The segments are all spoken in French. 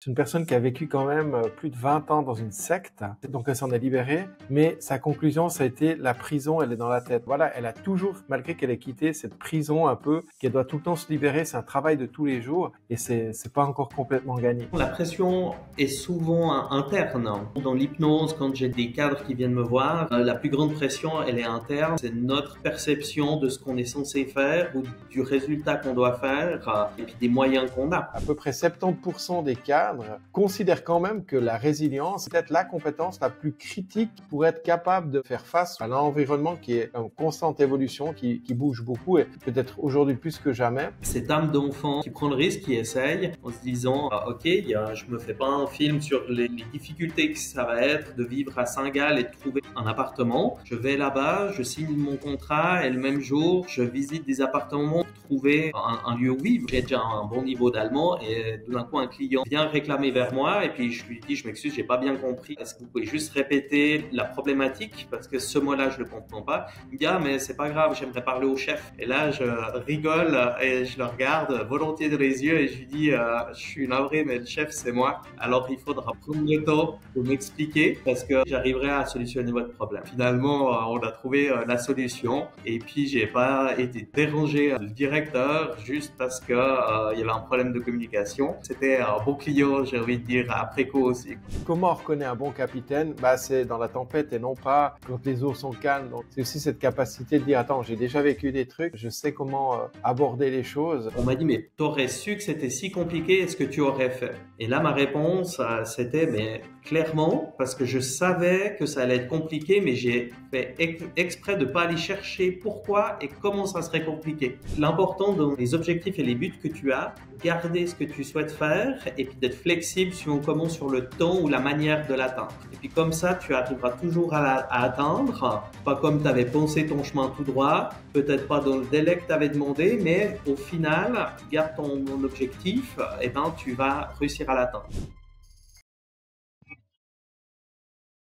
C'est une personne qui a vécu quand même plus de 20 ans dans une secte, donc elle s'en est libérée, mais sa conclusion, ça a été la prison, elle est dans la tête. Voilà, elle a toujours, malgré qu'elle ait quitté cette prison un peu, qu'elle doit tout le temps se libérer, c'est un travail de tous les jours et c'est pas encore complètement gagné. La pression est souvent interne. Dans l'hypnose, quand j'ai des cadres qui viennent me voir, la plus grande pression, elle est interne. C'est notre perception de ce qu'on est censé faire ou du résultat qu'on doit faire et puis des moyens qu'on a. À peu près 70% des cadres considèrent quand même que la résilience est peut-être la compétence la plus critique pour être capable de faire face à l'environnement qui est en constante évolution, qui bouge beaucoup et peut-être aujourd'hui plus que jamais. Cette âme d'enfant qui prend le risque, qui essaye en se disant ok, je me fais pas un film sur les difficultés que ça va être de vivre à Saint-Gall et de trouver un appartement. Je vais là-bas, je signe mon contrat et le même jour, je visite des appartements pour trouver un lieu où vivre. J'ai déjà un bon niveau d'allemand et tout d'un coup un client vient réclamer vers moi et puis je lui dis je m'excuse, j'ai pas bien compris. Est-ce que vous pouvez juste répéter la problématique parce que ce mot-là je le comprends pas. Il me dit ah mais c'est pas grave, j'aimerais parler au chef. Et là je rigole et je le regarde volontiers dans les yeux et je lui dis je suis navré mais le chef c'est moi. Alors il faudra prendre le temps pour m'expliquer parce que j'arriverai à solutionner votre problème. Finalement on a trouvé la solution et puis j'ai pas été dérangé le directeur juste parce que il y avait un problème de communication. C'était un bon client, j'ai envie de dire, après coup aussi. Comment on reconnaît un bon capitaine? C'est dans la tempête et non pas quand les eaux sont calmes. Donc c'est aussi cette capacité de dire attends, j'ai déjà vécu des trucs, je sais comment aborder les choses. On m'a dit mais t'aurais su que c'était si compliqué, est-ce que tu aurais fait? Et là ma réponse c'était mais clairement parce que je savais que ça allait être compliqué, mais j'ai fait exprès de pas aller chercher pourquoi et comment ça serait compliqué. L'important dans les objectifs et les buts que tu as, garder ce que tu souhaites faire et puis d'être flexible comment sur le temps ou la manière de l'atteindre. Et puis comme ça, tu arriveras toujours à atteindre, pas comme tu avais pensé ton chemin tout droit, peut-être pas dans le délai que tu avais demandé, mais au final, garde ton objectif, et ben tu vas réussir à l'atteindre.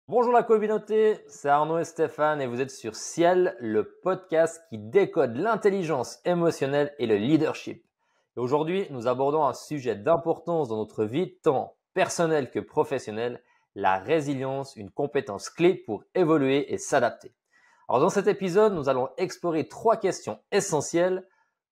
Bonjour la communauté, c'est Arnaud et Stéphane et vous êtes sur Ciel, le podcast qui décode l'intelligence émotionnelle et le leadership. Et aujourd'hui, nous abordons un sujet d'importance dans notre vie, tant personnelle que professionnelle, la résilience, une compétence clé pour évoluer et s'adapter. Alors dans cet épisode, nous allons explorer 3 questions essentielles.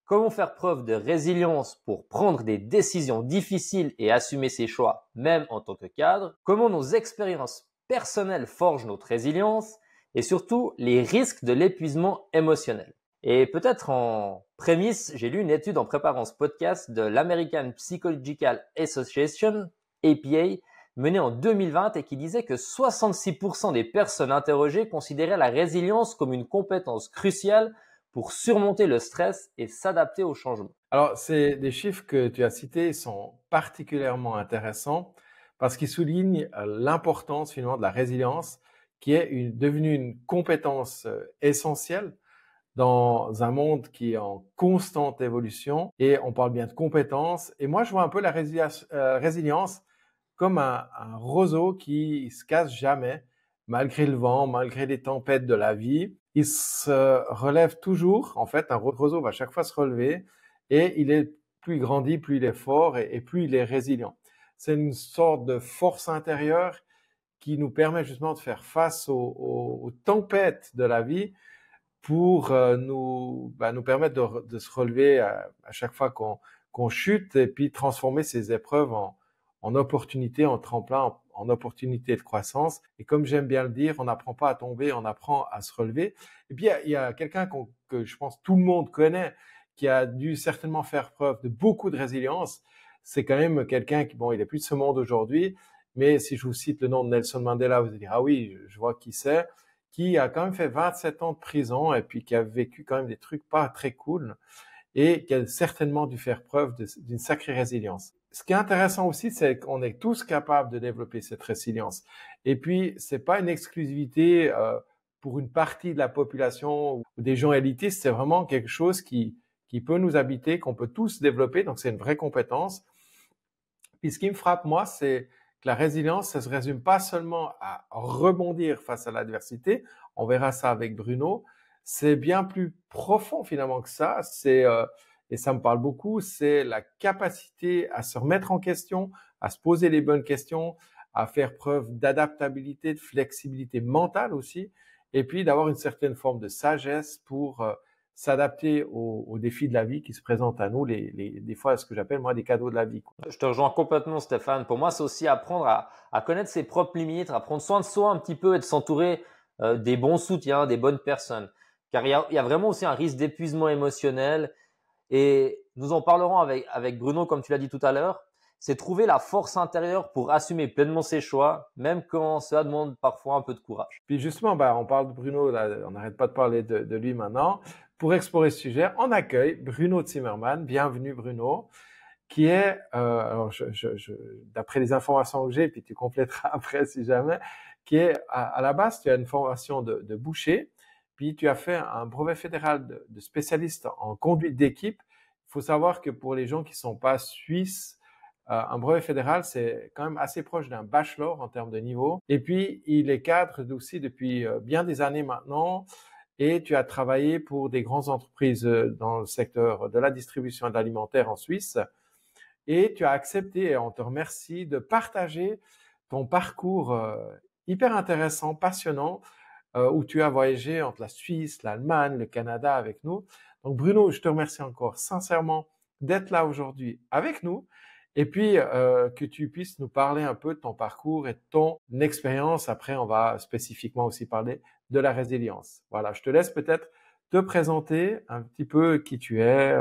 Comment faire preuve de résilience pour prendre des décisions difficiles et assumer ses choix, même en tant que cadre? Comment nos expériences personnelles forgent notre résilience? Et surtout, les risques de l'épuisement émotionnel. Et peut-être en prémisse, j'ai lu une étude en préparant ce podcast de l'American Psychological Association, APA, menée en 2020 et qui disait que 66% des personnes interrogées considéraient la résilience comme une compétence cruciale pour surmonter le stress et s'adapter au changement. Alors, ces des chiffres que tu as cités sont particulièrement intéressants parce qu'ils soulignent l'importance finalement de la résilience qui est devenue une compétence essentielle dans un monde qui est en constante évolution et on parle bien de compétences. Et moi, je vois un peu la résilience comme un roseau qui se casse jamais, malgré le vent, malgré les tempêtes de la vie. Il se relève toujours. En fait, un roseau va chaque fois se relever et plus il grandit, plus il est fort et plus il est résilient. C'est une sorte de force intérieure qui nous permet justement de faire face aux tempêtes de la vie pour nous permettre de se relever à chaque fois qu'on chute et puis transformer ces épreuves en opportunités, en tremplin, en opportunités de croissance. Et comme j'aime bien le dire, on n'apprend pas à tomber, on apprend à se relever. Et puis il y a quelqu'un que je pense tout le monde connaît, qui a dû certainement faire preuve de beaucoup de résilience. C'est quand même quelqu'un qui, il est plus de ce monde aujourd'hui, mais si je vous cite le nom de Nelson Mandela, vous allez dire, ah oui, je vois qui c'est, qui a quand même fait 27 ans de prison et puis qui a vécu quand même des trucs pas très cool et qui a certainement dû faire preuve d'une sacrée résilience. Ce qui est intéressant aussi, c'est qu'on est tous capables de développer cette résilience. Et puis, c'est pas une exclusivité pour une partie de la population ou des gens élitistes, c'est vraiment quelque chose qui peut nous habiter, qu'on peut tous développer, donc c'est une vraie compétence. Puis ce qui me frappe, moi, c'est que la résilience, ça se résume pas seulement à rebondir face à l'adversité, on verra ça avec Bruno, c'est bien plus profond finalement que ça, et et ça me parle beaucoup, c'est la capacité à se remettre en question, à se poser les bonnes questions, à faire preuve d'adaptabilité, de flexibilité mentale aussi, et puis d'avoir une certaine forme de sagesse pour s'adapter aux défis de la vie qui se présentent à nous, des fois ce que j'appelle moi des cadeaux de la vie, quoi. Je te rejoins complètement, Stéphane. Pour moi, c'est aussi apprendre à connaître ses propres limites, à prendre soin de soi un petit peu et de s'entourer des bons soutiens, des bonnes personnes. Car il y a vraiment aussi un risque d'épuisement émotionnel. Et nous en parlerons avec Bruno, comme tu l'as dit tout à l'heure. C'est trouver la force intérieure pour assumer pleinement ses choix, même quand cela demande parfois un peu de courage. Puis justement, on parle de Bruno, là, on n'arrête pas de parler de lui maintenant. Pour explorer ce sujet, on accueille Bruno Zimmermann. Bienvenue Bruno, qui est, alors d'après les informations que j'ai, puis tu compléteras après si jamais, qui est à la base, tu as une formation de boucher, puis tu as fait un brevet fédéral de spécialiste en conduite d'équipe. Il faut savoir que pour les gens qui sont pas suisses, un brevet fédéral, c'est quand même assez proche d'un bachelor en termes de niveau. Et puis, il est cadre aussi depuis bien des années maintenant. Et tu as travaillé pour des grandes entreprises dans le secteur de la distribution et de l'alimentaire en Suisse. Et tu as accepté, et on te remercie, de partager ton parcours hyper intéressant, passionnant, où tu as voyagé entre la Suisse, l'Allemagne, le Canada avec nous. Donc Bruno, je te remercie encore sincèrement d'être là aujourd'hui avec nous. Et puis, que tu puisses nous parler un peu de ton parcours et de ton expérience. Après, on va spécifiquement aussi parler de la résilience. Voilà, je te laisse peut-être te présenter un petit peu qui tu es,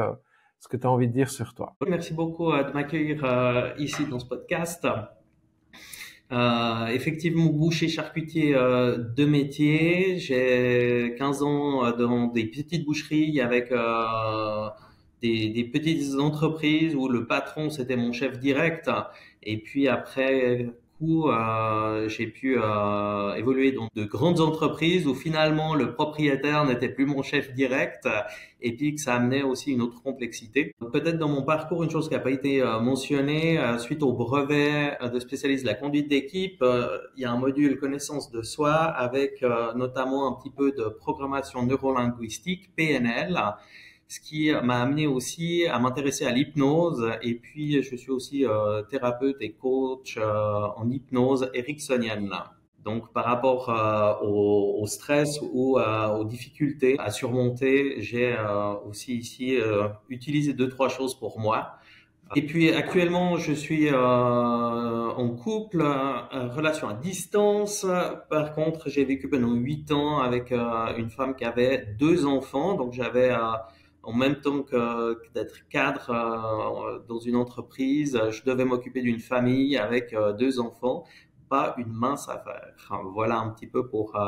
ce que tu as envie de dire sur toi. Merci beaucoup de m'accueillir ici dans ce podcast. Effectivement, boucher charcutier de métier. J'ai 15 ans dans des petites boucheries avec des petites entreprises où le patron c'était mon chef direct, et puis après coup j'ai pu évoluer dans de grandes entreprises où finalement le propriétaire n'était plus mon chef direct, et puis que ça amenait aussi une autre complexité. Peut-être dans mon parcours, une chose qui n'a pas été mentionnée, suite au brevet de spécialiste de la conduite d'équipe, il y a un module connaissance de soi avec notamment un petit peu de programmation neurolinguistique, PNL, ce qui m'a amené aussi à m'intéresser à l'hypnose. Et puis, je suis aussi thérapeute et coach en hypnose ericksonienne. Donc, par rapport au stress ou aux difficultés à surmonter, j'ai aussi ici utilisé 2-3 choses pour moi. Et puis, actuellement, je suis en couple, relation à distance. Par contre, j'ai vécu pendant 8 ans avec une femme qui avait 2 enfants. Donc, j'avais en même temps que d'être cadre dans une entreprise, je devais m'occuper d'une famille avec 2 enfants. Pas une mince affaire. Voilà un petit peu pour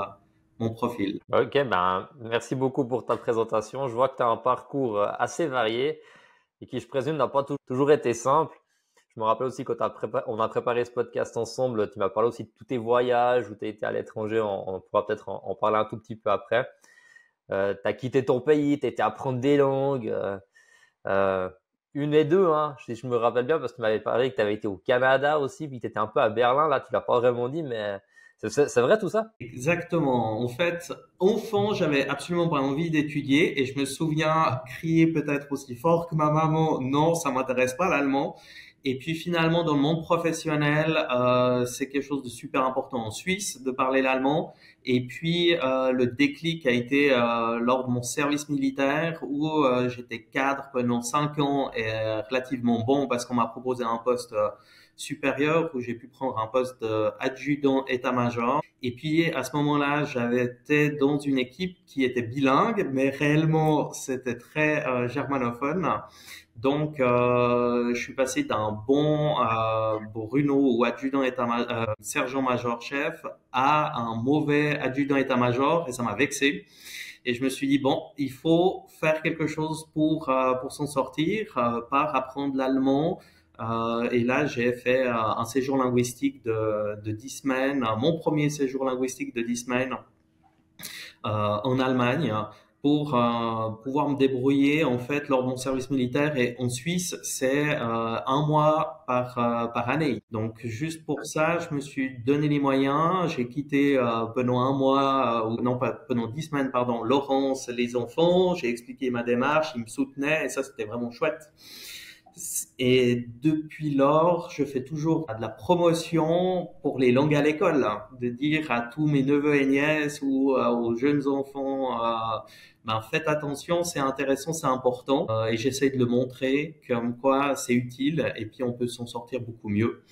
mon profil. Ok, merci beaucoup pour ta présentation. Je vois que tu as un parcours assez varié et qui, je présume, n'a pas toujours été simple. Je me rappelle aussi quand on a préparé ce podcast ensemble, tu m'as parlé aussi de tous tes voyages où tu as été à l'étranger. On pourra peut-être en parler un tout petit peu après. Tu as quitté ton pays, tu étais apprendre des langues, une et deux, hein, si je me rappelle bien, parce que tu m'avais parlé que tu avais été au Canada aussi, puis tu étais un peu à Berlin, là tu l'as pas vraiment dit, mais c'est vrai tout ça? Exactement. En fait, enfant, j'avais absolument pas envie d'étudier, et je me souviens crier peut-être aussi fort que ma maman, non, ça m'intéresse pas l'allemand. Et puis finalement, dans le monde professionnel, c'est quelque chose de super important en Suisse de parler l'allemand. Et puis le déclic a été lors de mon service militaire où j'étais cadre pendant 5 ans et relativement bon parce qu'on m'a proposé un poste supérieur où j'ai pu prendre un poste d'adjudant état-major. Et puis à ce moment-là, j'avais été dans une équipe qui était bilingue, mais réellement c'était très germanophone. Donc, je suis passé d'un bon Bruno ou adjudant sergent-major chef à un mauvais adjudant état-major, et ça m'a vexé. Et je me suis dit, bon, il faut faire quelque chose pour s'en sortir, par apprendre l'allemand. Et là, j'ai fait un séjour linguistique de 10 semaines, mon premier séjour linguistique de 10 semaines en Allemagne, pour pouvoir me débrouiller en fait lors de mon service militaire. Et en Suisse, c'est 1 mois par année. Donc juste pour ça, je me suis donné les moyens. J'ai quitté pendant 1 mois, ou non pas pendant 10 semaines, pardon, Laurence, les enfants. J'ai expliqué ma démarche, ils me soutenaient et ça c'était vraiment chouette. Et depuis lors, je fais toujours de la promotion pour les langues à l'école, hein, de dire à tous mes neveux et nièces ou aux jeunes enfants, ben faites attention, c'est intéressant, c'est important, et j'essaie de le montrer comme quoi c'est utile et puis on peut s'en sortir beaucoup mieux.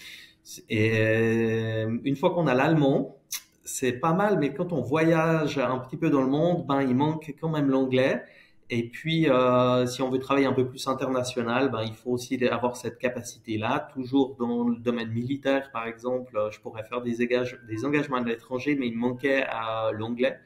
Et une fois qu'on a l'allemand, c'est pas mal, mais quand on voyage un petit peu dans le monde, ben il manque quand même l'anglais. Et puis, si on veut travailler un peu plus international, ben, il faut aussi avoir cette capacité-là. Toujours dans le domaine militaire, par exemple, je pourrais faire des engagements à l'étranger, mais il me manquait l'anglais.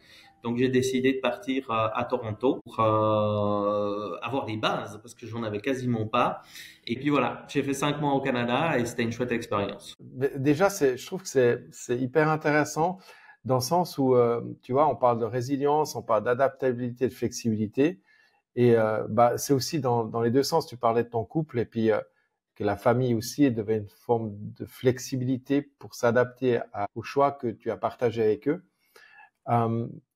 Donc, j'ai décidé de partir à Toronto pour avoir les bases, parce que j'en avais quasiment pas. Et puis voilà, j'ai fait 5 mois au Canada et c'était une chouette expérience. Déjà, je trouve que c'est hyper intéressant dans le sens où, tu vois, on parle de résilience, on parle d'adaptabilité, de flexibilité. Et bah, c'est aussi dans les deux sens. Tu parlais de ton couple et puis que la famille aussi devait une forme de flexibilité pour s'adapter aux choix que tu as partagés avec eux.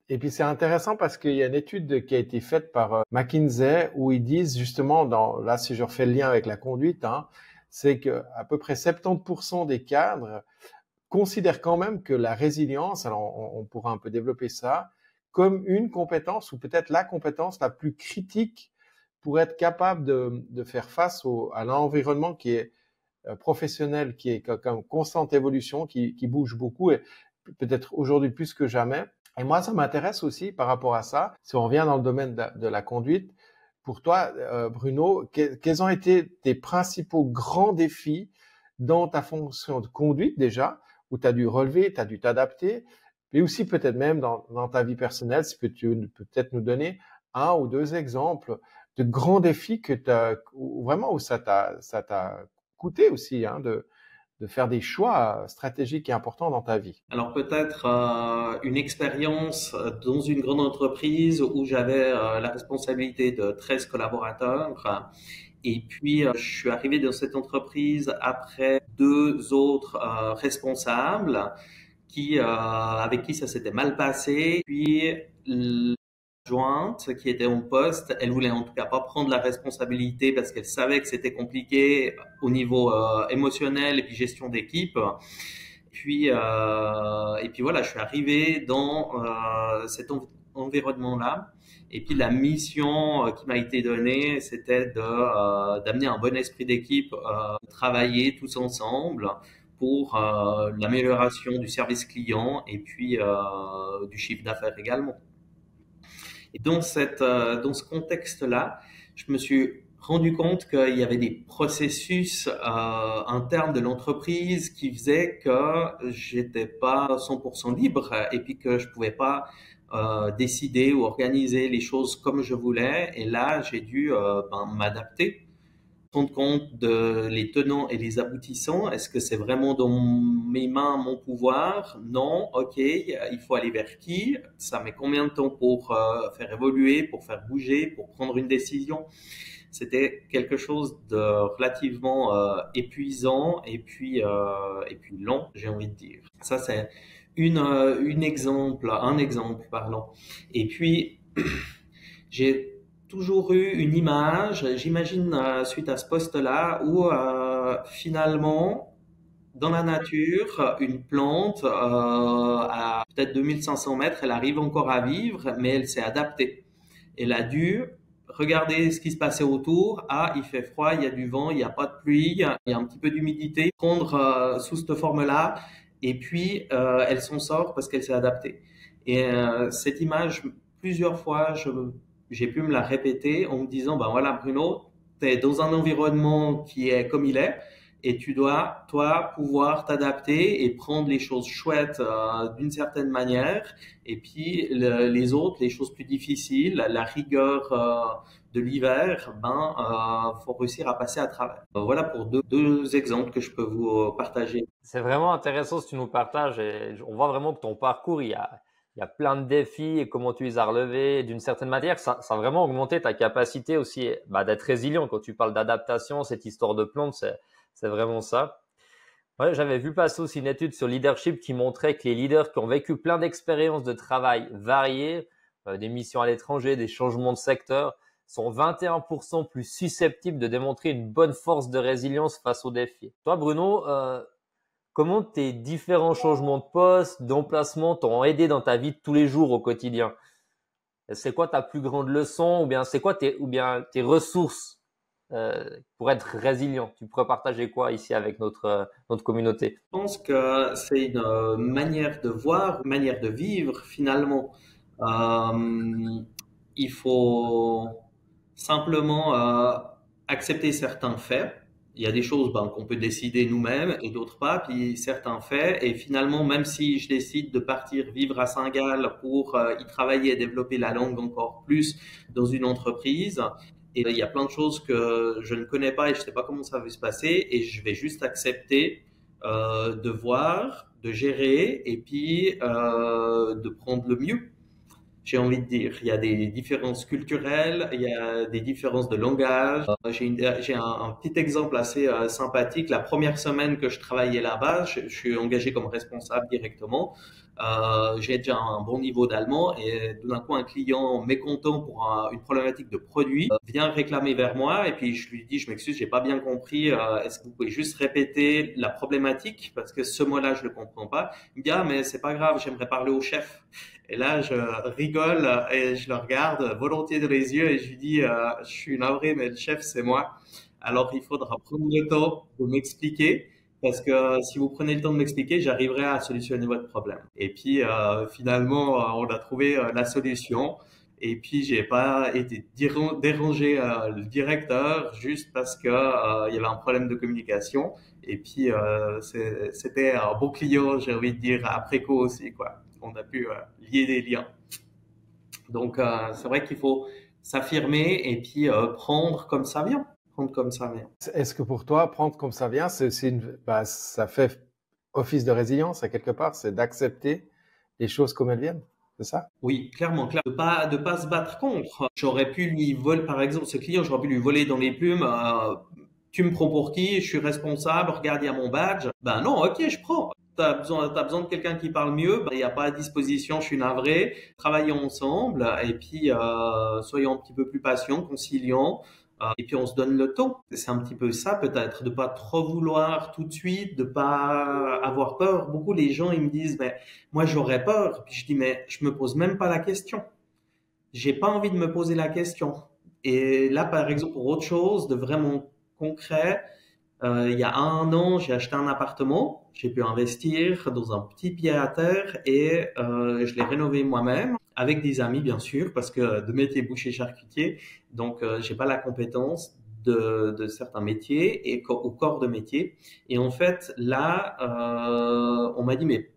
Et puis c'est intéressant parce qu'il y a une étude qui a été faite par McKinsey où ils disent justement, là si je refais le lien avec la conduite, hein, c'est que à peu près 70% des cadres considèrent quand même que la résilience, alors on pourra un peu développer ça, comme une compétence ou peut-être la compétence la plus critique pour être capable de faire face à l'environnement qui est professionnel, qui est comme constante évolution, qui bouge beaucoup et peut-être aujourd'hui plus que jamais. Et moi, ça m'intéresse aussi par rapport à ça. Si on revient dans le domaine de la conduite, pour toi, Bruno, quels ont été tes principaux grands défis dans ta fonction de conduite déjà, où tu as dû relever, tu as dû t'adapter, mais aussi peut-être même dans ta vie personnelle, si tu peux peut-être nous donner 1 ou 2 exemples de grands défis où ça t'a coûté aussi hein, de faire des choix stratégiques et importants dans ta vie. Alors peut-être une expérience dans une grande entreprise où j'avais la responsabilité de 13 collaborateurs. Et puis, je suis arrivé dans cette entreprise après 2 autres responsables avec qui ça s'était mal passé. Puis, l'adjointe qui était en poste, elle voulait en tout cas pas prendre la responsabilité parce qu'elle savait que c'était compliqué au niveau émotionnel et puis gestion d'équipe. Et puis voilà, je suis arrivé dans cet environnement-là. Et puis la mission qui m'a été donnée, c'était d'amener un bon esprit d'équipe, travailler tous ensemble pour l'amélioration du service client et puis du chiffre d'affaires également. Et dans ce contexte-là, je me suis rendu compte qu'il y avait des processus internes de l'entreprise qui faisaient que j'étais pas 100% libre et puis que je pouvais pas décider ou organiser les choses comme je voulais. Et là, j'ai dû m'adapter, rendre compte de les tenants et les aboutissants. Est-ce que c'est vraiment dans mes mains, mon pouvoir? Non. Ok. Il faut aller vers qui? Ça met combien de temps pour faire évoluer, pour faire bouger, pour prendre une décision? C'était quelque chose de relativement épuisant et puis long, j'ai envie de dire. Ça, c'est un exemple, pardon. Et puis, j'ai toujours eu une image, j'imagine, suite à ce poste-là, où finalement, dans la nature, une plante à peut-être 2500 mètres, elle arrive encore à vivre, mais elle s'est adaptée. Elle a dû regarder ce qui se passait autour. Ah, il fait froid, il y a du vent, il n'y a pas de pluie, il y a un petit peu d'humidité. Prendre sous cette forme-là, et puis elle s'en sort parce qu'elle s'est adaptée. Et cette image, plusieurs fois, j'ai pu me la répéter en me disant, ben voilà Bruno, tu es dans un environnement qui est comme il est, et tu dois, toi, pouvoir t'adapter et prendre les choses chouettes d'une certaine manière, et puis les autres, les choses plus difficiles, la rigueur de l'hiver, faut réussir à passer à travers. Voilà pour deux exemples que je peux vous partager. C'est vraiment intéressant ce que tu nous partages et on voit vraiment que ton parcours, il y il y a plein de défis et comment tu les as relevés. D'une certaine manière, ça a vraiment augmenté ta capacité aussi d'être résilient. Quand tu parles d'adaptation, cette histoire de plante, c'est vraiment ça. Ouais, j'avais vu passer aussi une étude sur leadership qui montrait que les leaders qui ont vécu plein d'expériences de travail variées, des missions à l'étranger, des changements de secteur, sont 21% plus susceptibles de démontrer une bonne force de résilience face aux défis. Toi, Bruno, comment tes différents changements de poste, d'emplacement t'ont aidé dans ta vie de tous les jours au quotidien? C'est quoi ta plus grande leçon ou bien c'est quoi tes ressources pour être résilient? Tu pourrais partager quoi ici avec notre communauté? Je pense que c'est une manière de voir, une manière de vivre finalement. Il faut simplement accepter certains faits. Il y a des choses qu'on peut décider nous-mêmes et d'autres pas, puis certains faits. Et finalement, même si je décide de partir vivre à Saint-Gall pour y travailler et développer la langue encore plus dans une entreprise, et il y a plein de choses que je ne connais pas et je ne sais pas comment ça va se passer et je vais juste accepter de voir, de gérer et puis de prendre le mieux. J'ai envie de dire, il y a des différences culturelles, il y a des différences de langage. J'ai un petit exemple assez sympathique. La première semaine que je travaillais là-bas, je suis engagé comme responsable directement. J'ai déjà un bon niveau d'allemand et tout d'un coup, un client mécontent pour une problématique de produit vient réclamer vers moi et puis je lui dis, je m'excuse, j'ai pas bien compris. Est-ce que vous pouvez juste répéter la problématique parce que ce mot-là, je le comprends pas. Il me dit, ah, mais c'est pas grave, j'aimerais parler au chef. Et là, je rigole et je le regarde volontiers dans les yeux et je lui dis, je suis navré, mais le chef, c'est moi. Alors, il faudra prendre le temps de m'expliquer parce que si vous prenez le temps de m'expliquer, j'arriverai à solutionner votre problème. Et puis, finalement, on a trouvé la solution. Et puis, j'ai pas été déranger le directeur juste parce que il y avait un problème de communication. Et puis, c'était un bon client, j'ai envie de dire, après coup aussi, quoi. On a pu lier des liens. Donc, c'est vrai qu'il faut s'affirmer et puis prendre comme ça vient. Prendre comme ça vient. Est-ce que pour toi, prendre comme ça vient, c'est aussi ça fait office de résilience à quelque part, c'est d'accepter les choses comme elles viennent, c'est ça? Oui, clairement, de pas se battre contre. J'aurais pu lui voler, par exemple, ce client, j'aurais pu lui voler dans les plumes. Tu me prends pour qui? Je suis responsable. Regarde, il y a mon badge. Ben non, ok, je prends. T'as besoin de quelqu'un qui parle mieux. Il n'y a pas à disposition. Je suis navré. Travaillons ensemble et puis soyons un petit peu plus patients, conciliants. Et puis on se donne le temps. C'est un petit peu ça peut-être, de pas trop vouloir tout de suite, de pas avoir peur. Beaucoup les gens ils me disent, mais moi j'aurais peur. Puis je dis, mais je me pose même pas la question. J'ai pas envie de me poser la question. Et là, par exemple, pour autre chose de vraiment concret, il y a un an, j'ai acheté un appartement. J'ai pu investir dans un petit pied à terre et je l'ai rénové moi-même avec des amis, bien sûr, parce que de métier boucher charcutier, donc j'ai pas la compétence de certains métiers et au corps de métier. Et en fait, là, on m'a dit, mais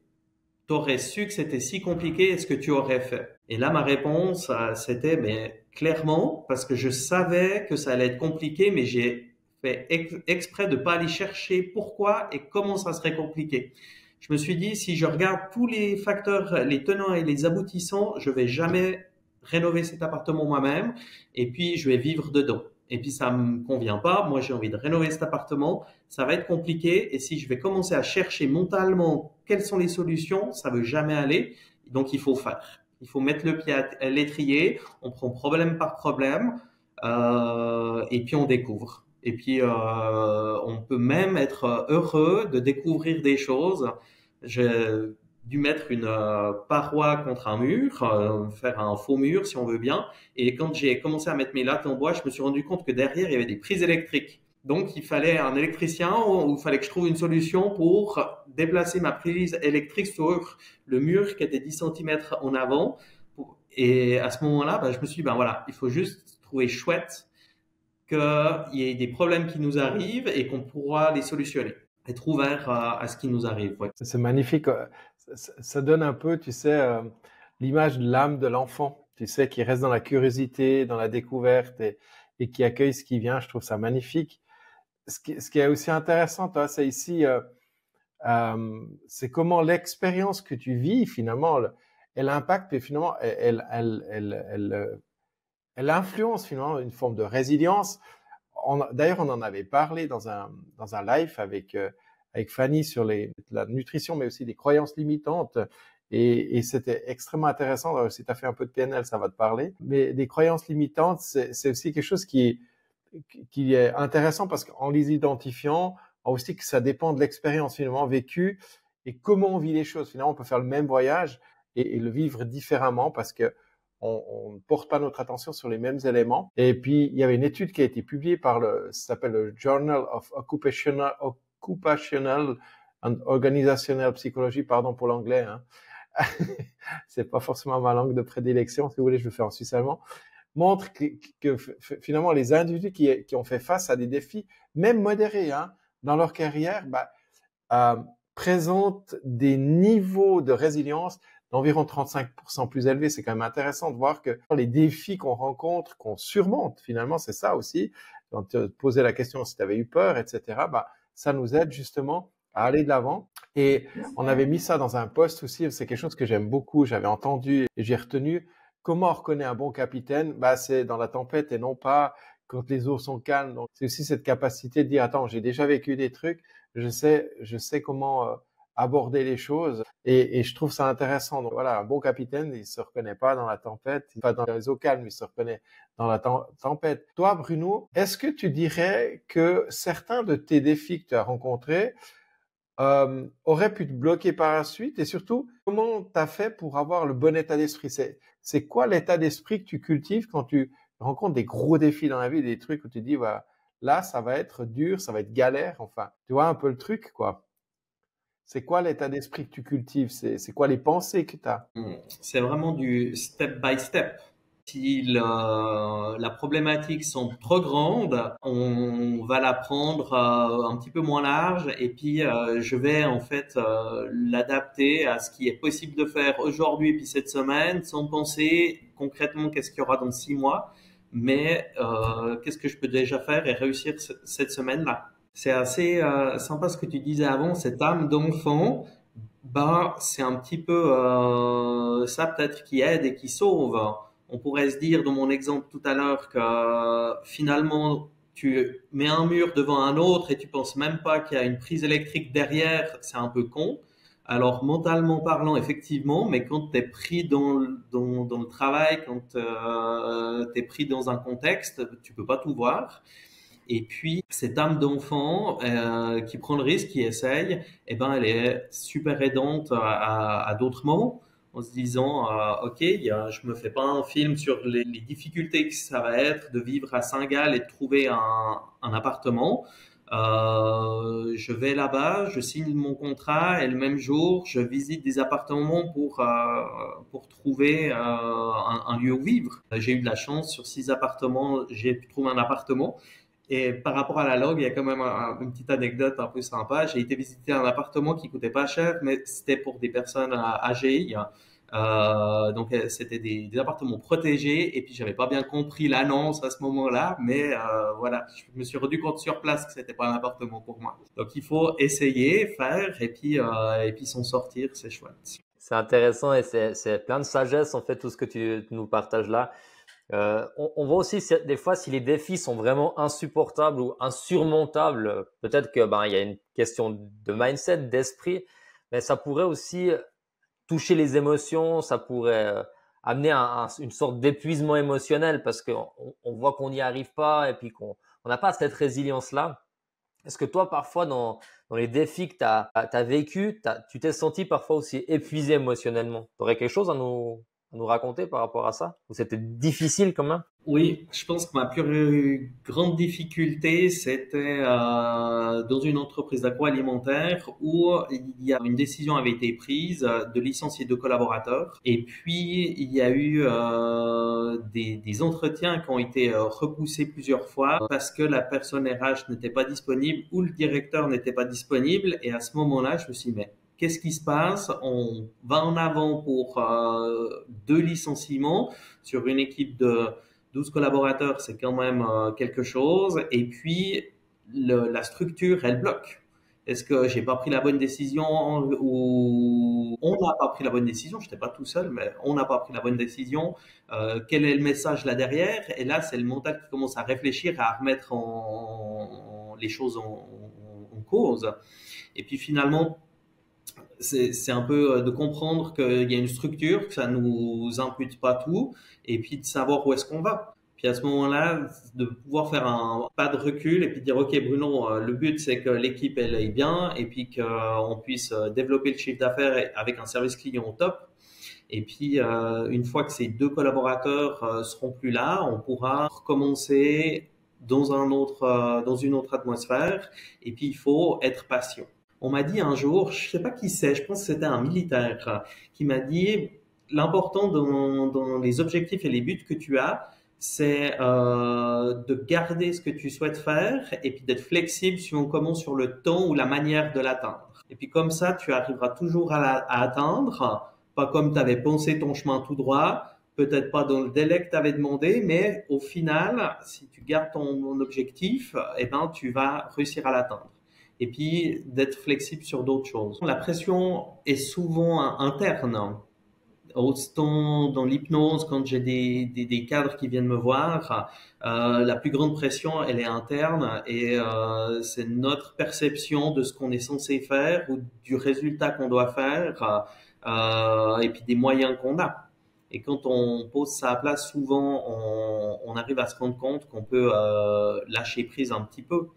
t'aurais su que c'était si compliqué, est-ce que tu aurais fait? Et là, ma réponse, c'était, mais clairement, parce que je savais que ça allait être compliqué, mais j'ai fait exprès de pas aller chercher pourquoi et comment ça serait compliqué. Je me suis dit, si je regarde tous les facteurs, les tenants et les aboutissants, je vais jamais rénover cet appartement moi-même et puis je vais vivre dedans. Et puis ça me convient pas. Moi, j'ai envie de rénover cet appartement. Ça va être compliqué. Et si je vais commencer à chercher mentalement quelles sont les solutions, ça veut jamais aller. Donc, il faut faire. Il faut mettre le pied à l'étrier. On prend problème par problème. Et puis, on découvre. Et puis, on peut même être heureux de découvrir des choses. J'ai dû mettre une paroi contre un mur, faire un faux mur si on veut bien. Et quand j'ai commencé à mettre mes lattes en bois, je me suis rendu compte que derrière, il y avait des prises électriques. Donc, il fallait un électricien ou il fallait que je trouve une solution pour déplacer ma prise électrique sur le mur qui était 10 cm en avant. Et à ce moment-là, je me suis dit, voilà, il faut juste trouver chouette qu'il y ait des problèmes qui nous arrivent et qu'on pourra les solutionner. Être ouvert à ce qui nous arrive. Ouais. C'est magnifique. Ça donne un peu, tu sais, l'image de l'âme de l'enfant, tu sais, qui reste dans la curiosité, dans la découverte et qui accueille ce qui vient. Je trouve ça magnifique. Ce qui est aussi intéressant, toi, c'est ici, c'est comment l'expérience que tu vis finalement elle impacte et finalement, elle influence finalement une forme de résilience. D'ailleurs, on en avait parlé dans un live avec Fanny sur la nutrition, mais aussi les croyances limitantes. Et c'était extrêmement intéressant. Alors, si tu as fait un peu de PNL, ça va te parler. Mais les croyances limitantes, c'est aussi quelque chose qui est intéressant parce qu'en les identifiant, on voit aussi que ça dépend de l'expérience finalement vécue et comment on vit les choses. Finalement, on peut faire le même voyage et le vivre différemment parce que on ne porte pas notre attention sur les mêmes éléments. Et puis, il y avait une étude qui a été publiée ça s'appelle le Journal of Occupational and Organizational Psychology, pardon pour l'anglais, hein. C'est pas forcément ma langue de prédilection, si vous voulez, je le fais en suisse-allemand, montre que finalement, les individus qui ont fait face à des défis, même modérés, hein, dans leur carrière, présentent des niveaux de résilience d'environ 35% plus élevés. C'est quand même intéressant de voir que les défis qu'on rencontre, qu'on surmonte, finalement, c'est ça aussi. Quand tu posais la question si tu avais eu peur, etc., ça nous aide justement à aller de l'avant. Et on avait mis ça dans un post aussi. C'est quelque chose que j'aime beaucoup. J'avais entendu et j'ai retenu. Comment on reconnaît un bon capitaine? C'est dans la tempête et non pas quand les eaux sont calmes. Donc, c'est aussi cette capacité de dire, attends, j'ai déjà vécu des trucs. Je sais comment aborder les choses et je trouve ça intéressant. Donc voilà, un bon capitaine, il se reconnaît pas dans la tempête, pas dans les eaux calmes, il se reconnaît dans la tempête. Toi, Bruno, est-ce que tu dirais que certains de tes défis que tu as rencontrés auraient pu te bloquer par la suite et surtout, comment tu as fait pour avoir le bon état d'esprit? C'est quoi l'état d'esprit que tu cultives quand tu rencontres des gros défis dans la vie, des trucs où tu dis, voilà, là, ça va être dur, ça va être galère, enfin, tu vois un peu le truc, quoi. C'est quoi l'état d'esprit que tu cultives? C'est quoi les pensées que tu as? C'est vraiment du step by step. Si la problématique semble trop grande, on va la prendre un petit peu moins large et puis je vais en fait l'adapter à ce qui est possible de faire aujourd'hui et puis cette semaine sans penser concrètement qu'est-ce qu'il y aura dans 6 mois, mais qu'est-ce que je peux déjà faire et réussir cette semaine-là. C'est assez sympa ce que tu disais avant, cette âme d'enfant. C'est un petit peu ça peut-être qui aide et qui sauve. On pourrait se dire dans mon exemple tout à l'heure que finalement tu mets un mur devant un autre et tu penses même pas qu'il y a une prise électrique derrière, c'est un peu con. Alors mentalement parlant, effectivement, mais quand tu es pris dans le travail, quand tu es pris dans un contexte, tu peux pas tout voir. Et puis, cette âme d'enfant qui prend le risque, qui essaye, elle est super aidante à d'autres moments, en se disant, OK, je me fais pas un film sur les difficultés que ça va être de vivre à Saint-Gall et de trouver un appartement. Je vais là-bas, je signe mon contrat et le même jour, je visite des appartements pour trouver un lieu où vivre. J'ai eu de la chance, sur 6 appartements, j'ai pu trouver un appartement. Et par rapport à la log, il y a quand même une petite anecdote un peu sympa. J'ai été visiter un appartement qui coûtait pas cher, mais c'était pour des personnes âgées. Donc c'était des appartements protégés. Et puis j'avais pas bien compris l'annonce à ce moment-là, mais voilà, je me suis rendu compte sur place que c'était pas un appartement pour moi. Donc il faut essayer, faire, et puis s'en sortir, c'est chouette. C'est intéressant et c'est plein de sagesse en fait tout ce que tu nous partages là. On voit aussi des fois si les défis sont vraiment insupportables ou insurmontables, peut-être que il y a une question de mindset, d'esprit, mais ça pourrait aussi toucher les émotions, ça pourrait amener une sorte d'épuisement émotionnel parce qu'on voit qu'on n'y arrive pas et puis qu'on n'a pas cette résilience-là. Est-ce que toi, parfois, dans les défis que tu as vécu, tu t'es senti parfois aussi épuisé émotionnellement? Tu aurais quelque chose à nous raconter par rapport à ça? Ou c'était difficile quand même? Oui, je pense que ma plus grande difficulté, c'était dans une entreprise d'agroalimentaire où une décision avait été prise de licencier 2 collaborateurs. Et puis, il y a eu des entretiens qui ont été repoussés plusieurs fois parce que la personne RH n'était pas disponible ou le directeur n'était pas disponible. Et à ce moment-là, je me suis dit, mais qu'est-ce qui se passe? On va en avant pour 2 licenciements sur une équipe de 12 collaborateurs, c'est quand même quelque chose. Et puis, la structure, elle bloque. Est-ce que j'ai pas pris la bonne décision ou on n'a pas pris la bonne décision? Je n'étais pas tout seul, mais on n'a pas pris la bonne décision. Quel est le message là derrière? Et là, c'est le mental qui commence à réfléchir, à remettre les choses en cause. Et puis finalement, c'est un peu de comprendre qu'il y a une structure, que ça nous impute pas tout, et puis de savoir où est-ce qu'on va. Puis à ce moment-là, de pouvoir faire un pas de recul et puis dire, OK, Bruno, le but, c'est que l'équipe, elle aille bien et puis qu'on puisse développer le chiffre d'affaires avec un service client au top. Et puis, une fois que ces deux collaborateurs seront plus là, on pourra recommencer dans une autre atmosphère. Et puis, il faut être patient. On m'a dit un jour, je sais pas qui c'est, je pense que c'était un militaire qui m'a dit, l'important dans les objectifs et les buts que tu as, c'est de garder ce que tu souhaites faire et puis d'être flexible suivant comment sur le temps ou la manière de l'atteindre. Et puis comme ça, tu arriveras toujours à atteindre, pas comme tu avais pensé ton chemin tout droit, peut-être pas dans le délai que tu avais demandé, mais au final, si tu gardes ton objectif, eh ben, tu vas réussir à l'atteindre. Et puis d'être flexible sur d'autres choses. La pression est souvent interne. Autant dans l'hypnose, quand j'ai des cadres qui viennent me voir, la plus grande pression, elle est interne et c'est notre perception de ce qu'on est censé faire ou du résultat qu'on doit faire et puis des moyens qu'on a. Et quand on pose ça à plat, souvent, on arrive à se rendre compte qu'on peut lâcher prise un petit peu.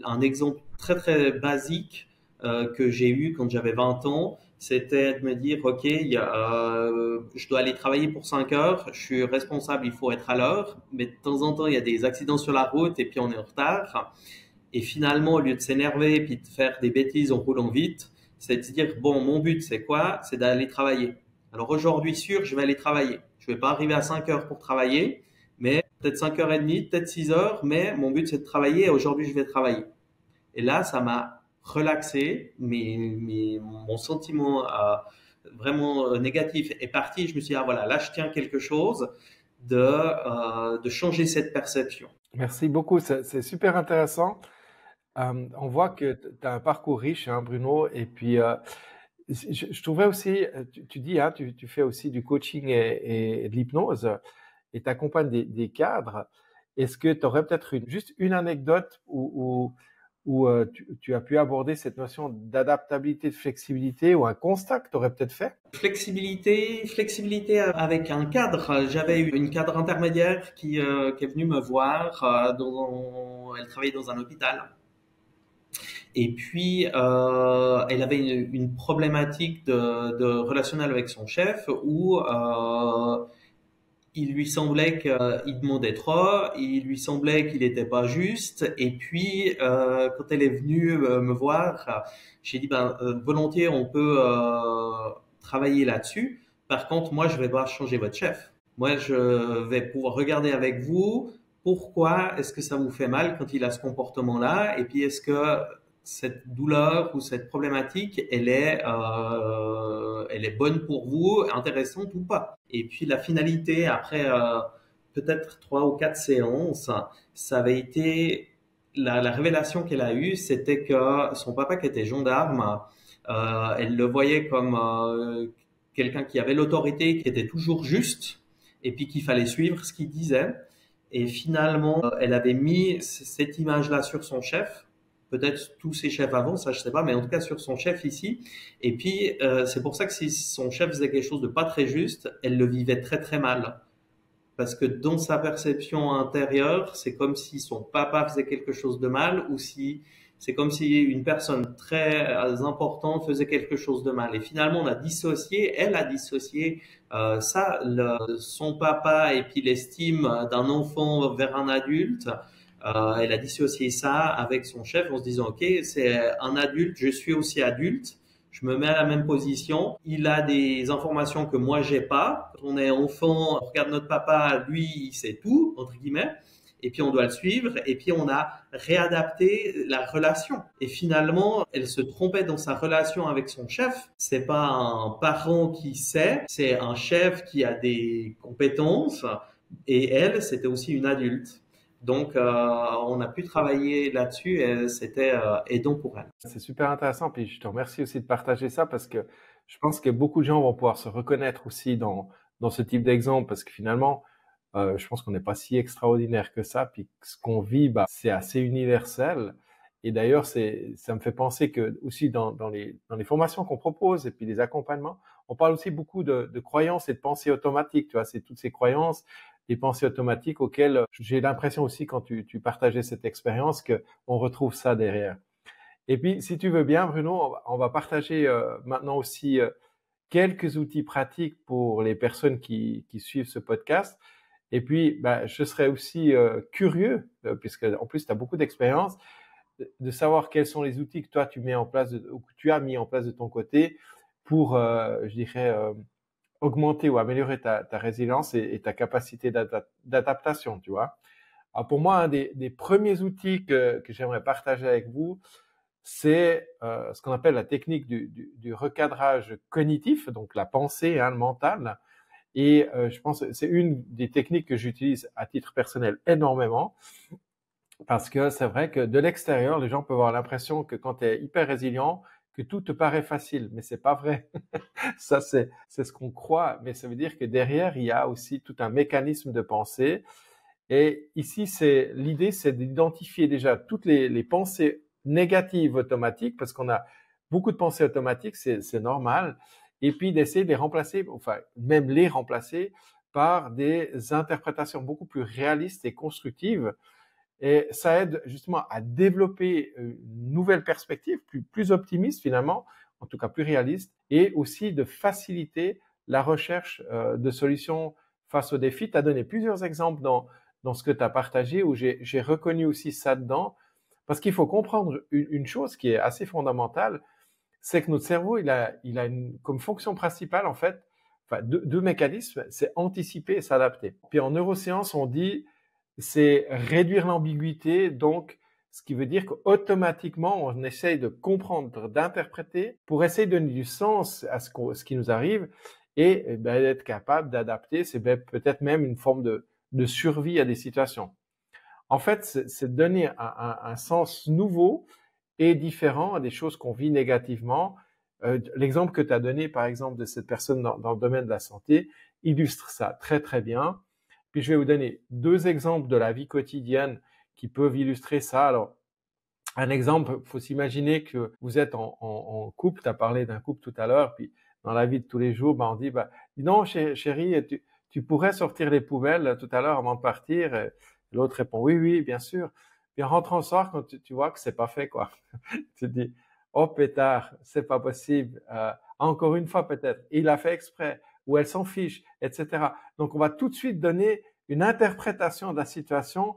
Un exemple très très basique que j'ai eu quand j'avais 20 ans, c'était de me dire, OK, je dois aller travailler pour 5 heures, je suis responsable, il faut être à l'heure, mais de temps en temps, il y a des accidents sur la route et puis on est en retard. Et finalement, au lieu de s'énerver et puis de faire des bêtises en roulant vite, c'est de se dire, bon, mon but, c'est quoi? C'est d'aller travailler. Alors aujourd'hui, sûr, je vais aller travailler. Je vais pas arriver à 5 heures pour travailler, mais peut-être 5h30, peut-être 6 heures, mais mon but, c'est de travailler et aujourd'hui, je vais travailler. Et là, ça m'a relaxé, mais mon sentiment vraiment négatif est parti. Je me suis dit, ah voilà, là, je tiens quelque chose de changer cette perception. Merci beaucoup, c'est super intéressant. On voit que tu as un parcours riche, hein, Bruno, et puis je trouvais aussi, tu dis, hein, tu fais aussi du coaching et de l'hypnose, et tu accompagnes des cadres. Est-ce que tu aurais peut-être juste une anecdote où tu as pu aborder cette notion d'adaptabilité, de flexibilité, ou un constat que tu aurais peut-être fait? Flexibilité avec un cadre. J'avais eu une cadre intermédiaire qui est venue me voir. Elle travaillait dans un hôpital. Et puis, elle avait une problématique de relationnel avec son chef où il lui semblait qu'il demandait trop, il lui semblait qu'il n'était pas juste. Et puis, quand elle est venue me voir, j'ai dit, volontiers, on peut travailler là-dessus. Par contre, moi, je vais pas changer votre chef. Moi, je vais pouvoir regarder avec vous pourquoi est-ce que ça vous fait mal quand il a ce comportement-là. Et puis, est-ce que cette douleur ou cette problématique, elle est bonne pour vous, intéressante ou pas. Et puis la finalité, après peut-être 3 ou 4 séances, ça avait été la révélation qu'elle a eue, c'était que son papa qui était gendarme, elle le voyait comme quelqu'un qui avait l'autorité, qui était toujours juste, et puis qu'il fallait suivre ce qu'il disait. Et finalement, elle avait mis cette image-là sur son chef. Peut-être tous ses chefs avant, ça je sais pas, mais en tout cas sur son chef ici. Et puis c'est pour ça que si son chef faisait quelque chose de pas très juste, elle le vivait très très mal. Parce que dans sa perception intérieure, c'est comme si son papa faisait quelque chose de mal ou si c'est comme si une personne très importante faisait quelque chose de mal. Et finalement, on a dissocié, elle a dissocié son papa et puis l'estime d'un enfant vers un adulte. Elle a dissocié ça avec son chef en se disant, OK, c'est un adulte, je suis aussi adulte, je me mets à la même position, il a des informations que moi j'ai pas. Quand on est enfant, on regarde notre papa, lui, il sait tout, entre guillemets, et puis on doit le suivre, et puis on a réadapté la relation. Et finalement, elle se trompait dans sa relation avec son chef. C'est pas un parent qui sait, c'est un chef qui a des compétences, et elle, c'était aussi une adulte. Donc, on a pu travailler là-dessus et c'était aidant pour elle. C'est super intéressant. Puis je te remercie aussi de partager ça parce que je pense que beaucoup de gens vont pouvoir se reconnaître aussi dans ce type d'exemple parce que finalement, je pense qu'on n'est pas si extraordinaire que ça. Puis ce qu'on vit, bah, c'est assez universel. Et d'ailleurs, ça me fait penser que aussi dans les formations qu'on propose et puis les accompagnements, on parle aussi beaucoup de croyances et de pensées automatiques. Tu vois, c'est toutes ces croyances, des pensées automatiques auxquelles j'ai l'impression aussi quand tu partageais cette expérience que on retrouve ça derrière. Et puis, si tu veux bien, Bruno, on va partager maintenant aussi quelques outils pratiques pour les personnes qui suivent ce podcast. Et puis, bah, je serais aussi curieux, puisque en plus, tu as beaucoup d'expérience, de savoir quels sont les outils que toi, tu mets en place, ou que tu as mis en place de ton côté pour, je dirais, augmenter ou améliorer ta résilience et ta capacité d'adaptation, tu vois. Alors pour moi, un des premiers outils que j'aimerais partager avec vous, c'est ce qu'on appelle la technique du recadrage cognitif, donc la pensée, hein, le mental. Et je pense que c'est une des techniques que j'utilise à titre personnel énormément, parce que c'est vrai que de l'extérieur, les gens peuvent avoir l'impression que quand tu es hyper résilient, que tout te paraît facile, mais c'est pas vrai. Ça, c'est ce qu'on croit, mais ça veut dire que derrière, il y a aussi tout un mécanisme de pensée. Et ici, l'idée, c'est d'identifier déjà toutes les pensées négatives automatiques, parce qu'on a beaucoup de pensées automatiques, c'est normal, et puis d'essayer de les remplacer, enfin, même les remplacer par des interprétations beaucoup plus réalistes et constructives. Et ça aide justement à développer une nouvelle perspective, plus optimiste finalement, en tout cas plus réaliste, et aussi de faciliter la recherche de solutions face aux défis. Tu as donné plusieurs exemples dans ce que tu as partagé où j'ai reconnu aussi ça dedans, parce qu'il faut comprendre une chose qui est assez fondamentale, c'est que notre cerveau, il a comme fonction principale en fait, enfin deux mécanismes, c'est anticiper et s'adapter. Puis en neurosciences, on dit c'est réduire l'ambiguïté, donc ce qui veut dire qu'automatiquement, on essaye de comprendre, d'interpréter pour essayer de donner du sens à ce qui nous arrive et d'être capable d'adapter. C'est peut-être même une forme de survie à des situations. En fait, c'est donner un sens nouveau et différent à des choses qu'on vit négativement. L'exemple que tu as donné, par exemple, de cette personne dans le domaine de la santé, illustre ça très, très bien. Puis je vais vous donner deux exemples de la vie quotidienne qui peuvent illustrer ça. Alors, un exemple, il faut s'imaginer que vous êtes en couple, tu as parlé d'un couple tout à l'heure, puis dans la vie de tous les jours, on dit, dis donc, chérie, tu pourrais sortir les poubelles tout à l'heure avant de partir. Et l'autre répond, oui, oui, bien sûr. Puis en rentrant le soir, quand tu vois que c'est pas fait, quoi, tu te dis, oh pétard, c'est pas possible. Encore une fois peut-être, il a fait exprès, ou elle s'en fiche, etc. Donc on va tout de suite donner une interprétation de la situation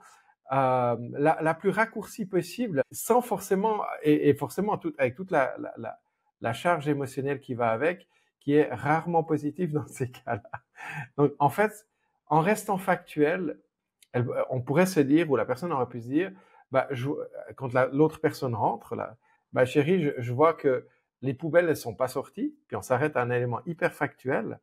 la plus raccourcie possible, sans forcément, et forcément avec toute la charge émotionnelle qui va avec, qui est rarement positive dans ces cas-là. Donc en fait, en restant factuel, on pourrait se dire, ou la personne aurait pu se dire, quand l'autre personne rentre, chérie, je vois que les poubelles, elles sont pas sorties, puis on s'arrête à un élément hyper factuel,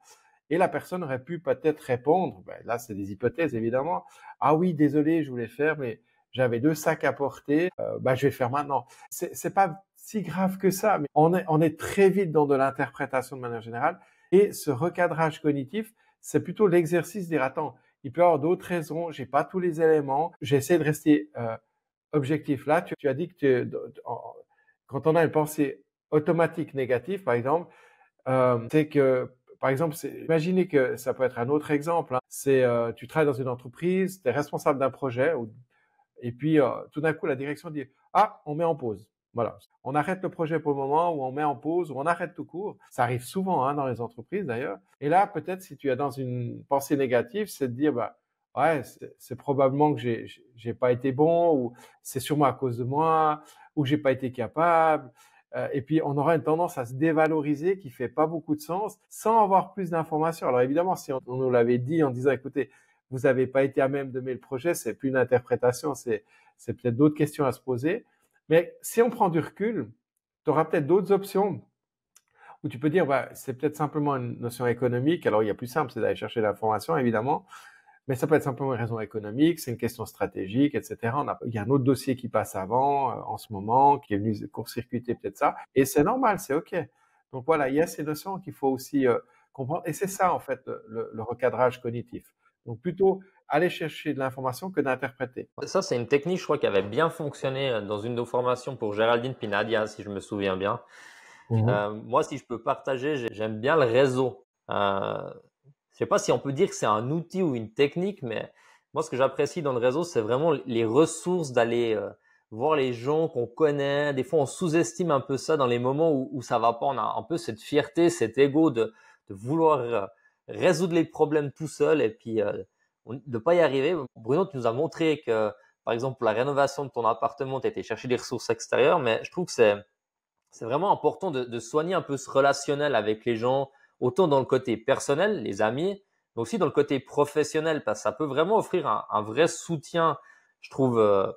et la personne aurait pu peut-être répondre, là c'est des hypothèses évidemment, ah oui, désolé, je voulais faire, mais j'avais 2 sacs à porter, je vais le faire maintenant. C'est pas si grave que ça, mais on est très vite dans de l'interprétation de manière générale, et ce recadrage cognitif, c'est plutôt l'exercice de dire, attends, il peut y avoir d'autres raisons, j'ai pas tous les éléments, j'essaie de rester objectif. Là, tu as dit que quand on a une pensée automatique négative, par exemple, c'est que, par exemple, imaginez que ça peut être un autre exemple. Hein, c'est tu travailles dans une entreprise, tu es responsable d'un projet, et puis tout d'un coup, la direction dit ah, on met en pause. Voilà, on arrête le projet pour le moment, ou on met en pause, ou on arrête tout court. Ça arrive souvent dans les entreprises d'ailleurs. Et là, peut-être si tu es dans une pensée négative, c'est de dire ouais, c'est probablement que j'ai pas été bon, ou c'est sûrement à cause de moi, ou j'ai pas été capable. Et puis on aura une tendance à se dévaloriser qui fait pas beaucoup de sens, sans avoir plus d'informations. Alors évidemment, si on nous l'avait dit en disant écoutez, vous n'avez pas été à même de mener le projet, c'est plus une interprétation, c'est peut-être d'autres questions à se poser. Mais si on prend du recul, tu auras peut-être d'autres options où tu peux dire, c'est peut-être simplement une notion économique. Alors, il y a plus simple, c'est d'aller chercher l'information, évidemment. Mais ça peut être simplement une raison économique, c'est une question stratégique, etc. Il y a un autre dossier qui passe avant, en ce moment, qui est venu court-circuiter peut-être ça. Et c'est normal, c'est OK. Donc voilà, il y a ces notions qu'il faut aussi comprendre. Et c'est ça, en fait, le recadrage cognitif. Donc plutôt aller chercher de l'information que d'interpréter. Ça, c'est une technique, je crois, qui avait bien fonctionné dans une de nos formations pour Géraldine Pinadia, si je me souviens bien. Moi, si je peux partager, j'aime bien le réseau. Je sais pas si on peut dire que c'est un outil ou une technique, mais moi, ce que j'apprécie dans le réseau, c'est vraiment les ressources d'aller voir les gens qu'on connaît. Des fois, on sous-estime un peu ça dans les moments où ça va pas. On a un peu cette fierté, cet ego de vouloir résoudre les problèmes tout seul et puis de pas y arriver. Bruno, tu nous as montré que, par exemple, pour la rénovation de ton appartement, tu as été chercher des ressources extérieures, mais je trouve que c'est vraiment important de soigner un peu ce relationnel avec les gens, autant dans le côté personnel, les amis, mais aussi dans le côté professionnel, parce que ça peut vraiment offrir un vrai soutien, je trouve,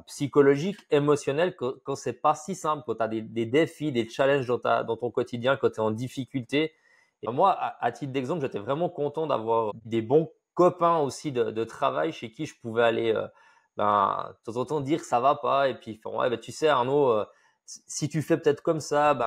psychologique, émotionnel, quand c'est pas si simple, quand tu as des défis, des challenges dans ton quotidien, quand tu es en difficulté. Et moi, à titre d'exemple, j'étais vraiment content d'avoir des bons copains aussi de travail chez qui je pouvais aller de temps en temps dire que ça va pas, et puis ils font, ouais, tu sais Arnaud, si tu fais peut-être comme ça,